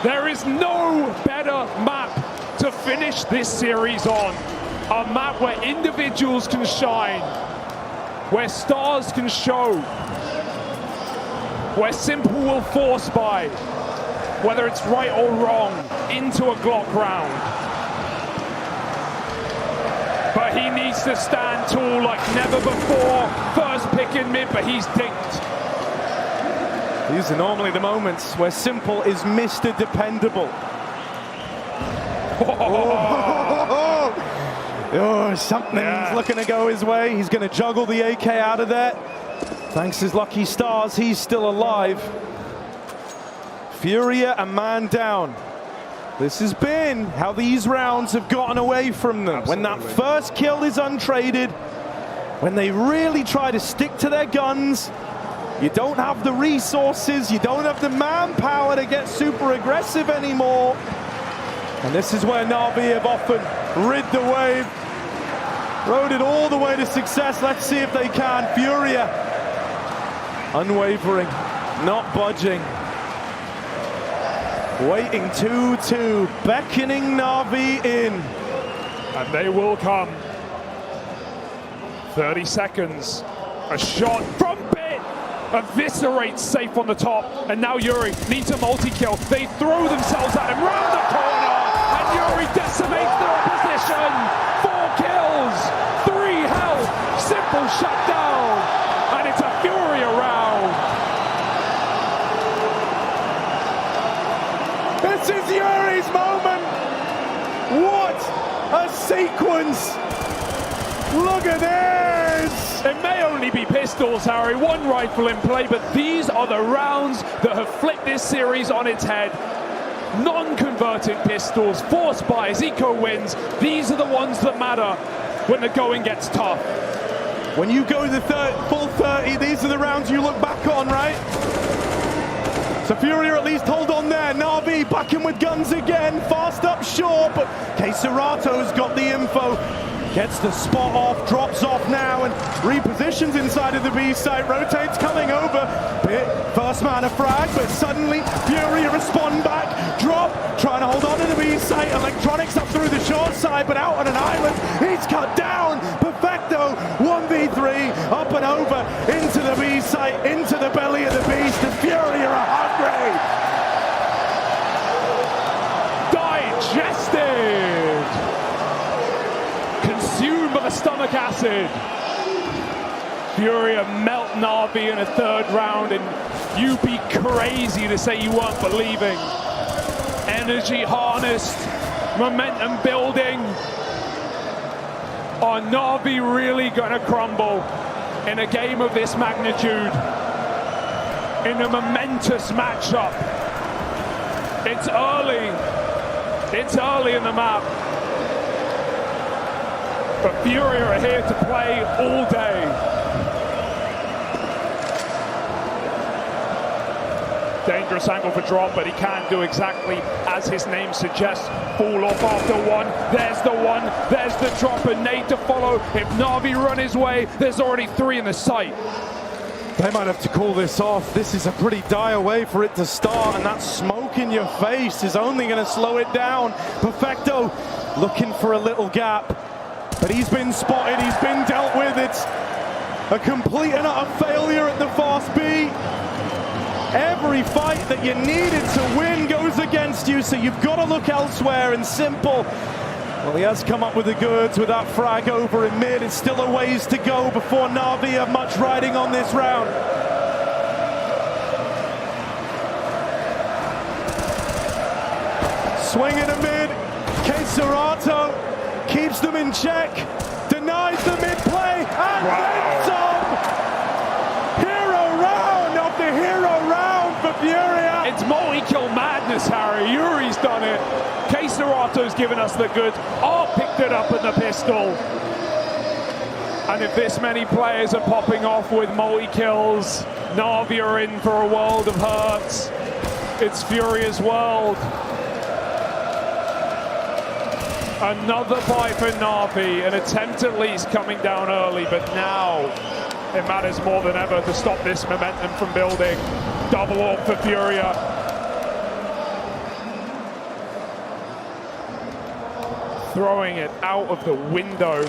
There is no better map to finish this series on. A map where individuals can shine, where stars can show, where Simple will force by, whether it's right or wrong, into a Glock round. But he needs to stand tall like never before. First pick in mid, but he's dinked. These are normally the moments where Simple is Mr. Dependable. Oh, something's looking to go his way. He's going to juggle the AK out of there. Thanks to his lucky stars, he's still alive. FURIA a man down. This has been how these rounds have gotten away from them. Absolutely. When that first kill is untraded, when they really try to stick to their guns, you don't have the resources, you don't have the manpower to get super aggressive anymore. And this is where NAVI have often rid the wave, rode it all the way to success. Let's see if they can. FURIA, unwavering, not budging. Waiting 2-2, beckoning NAVI in. And they will come. 30 seconds. A shot from Bit. Eviscerates Safe on the top. And now Yuri needs a multi-kill. They throw themselves at him round the corner. And Yuri decimates their opposition. 4 kills, 3 health. Simple shut down, and it's a Furia round. This is Yuri's moment. What a sequence. Look at this. It may only be pistols, Harry, one rifle in play, but these are the rounds that have flipped this series on its head. Non-converted pistols, forced by Zico wins. These are the ones that matter when the going gets tough. When you go the full 30, these are the rounds you look back on, right? So Furia at least hold on there. NAVI back in with guns again. Fast up short, but Keisarato's got the info. Gets the spot off, drops off now, and repositions inside of the B site. Rotates coming over. First man a frag, but suddenly Furia respond back. Drop, trying to hold on to the B site. Electronics up through the short side, but out on an island. He's cut down. Perfecto, 1v3, up and over into the B site, into the belly of the beast. And Furia are hungry. Digested. Consumed by the stomach acid. Furia melt NAVI in a third round, and you'd be crazy to say you weren't believing. Energy harnessed, momentum building. Are NAVI really going to crumble in a game of this magnitude? In a momentous matchup? It's early. It's early in the map. But Furia are here to play all day. Dangerous angle for drop, but he can do exactly as his name suggests. Fall off after one. There's the one. There's the drop, and nade to follow. If NAVI run his way, there's already 3 in the sight. They might have to call this off. This is a pretty dire way for it to start, and that smoke in your face is only going to slow it down. Perfecto looking for a little gap, but he's been spotted, he's been dealt with. It's a complete and utter failure at the fast B. Every fight that you needed to win goes against you, so you've got to look elsewhere. And Simple, well, he has come up with the goods with that frag over in mid. It's still a ways to go before NAVI have much riding on this round. Swing in a mid. Keisarato keeps them in check, denies the mid play, and then some. Hero round after hero round for Furia. It's multi-kill madness, Harry. Yuri's done it. Keisarato's given us the goods. Art picked it up at the pistol. And if this many players are popping off with multi-kills, NAVI are in for a world of hurts. It's Furia's world. Another buy for NAVI, an attempt at least coming down early, but now it matters more than ever to stop this momentum from building. Double orb for Furia. Throwing it out of the window.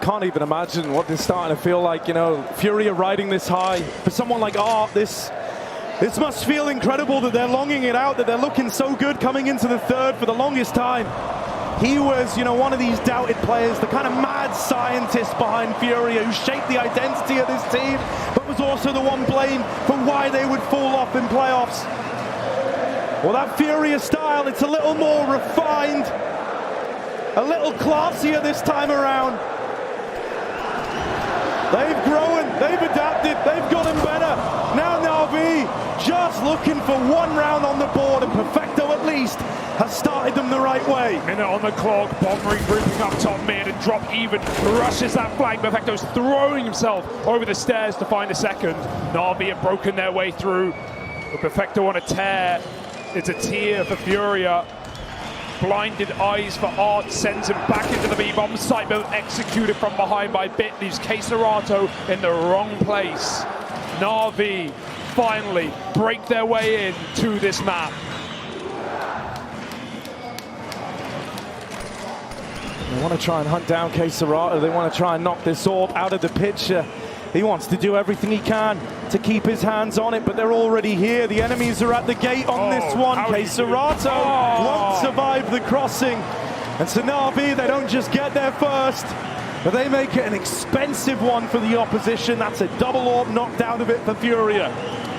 Can't even imagine what this is starting to feel like, you know, Furia riding this high. For someone like Art, this must feel incredible that they're longing it out, that they're looking so good coming into the third for the longest time. He was, you know, one of these doubted players, the kind of mad scientist behind Furia who shaped the identity of this team, but was also the one blamed for why they would fall off in playoffs. Well, that Furia style, it's a little more refined, a little classier this time around. They've grown, they've adapted, they've gotten better. Now NAVI just looking for one round on the board, and Perfecto at least has started them the right way. Minute on the clock, Bomb regrouping up top mid, and Drop even rushes that flank. Perfecto's throwing himself over the stairs to find a second. NAVI have broken their way through, but Perfecto on a tear. It's a tear for Furia. Blinded eyes for Art sends him back into the B-bomb site, but executed from behind by Bit, leaves Keisarato in the wrong place. NAVI finally break their way in to this map. They want to try and hunt down Keisarato. They want to try and knock this orb out of the picture. He wants to do everything he can to keep his hands on it, but they're already here. The enemies are at the gate on this one. Keisarato won't survive the crossing. And so NAVI, they don't just get there first. But they make it an expensive one for the opposition. That's a double orb knocked out of it for Furia.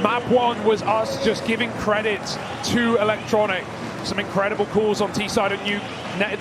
Map 1 was us just giving credit to Electronic. Some incredible calls on T-side and you netted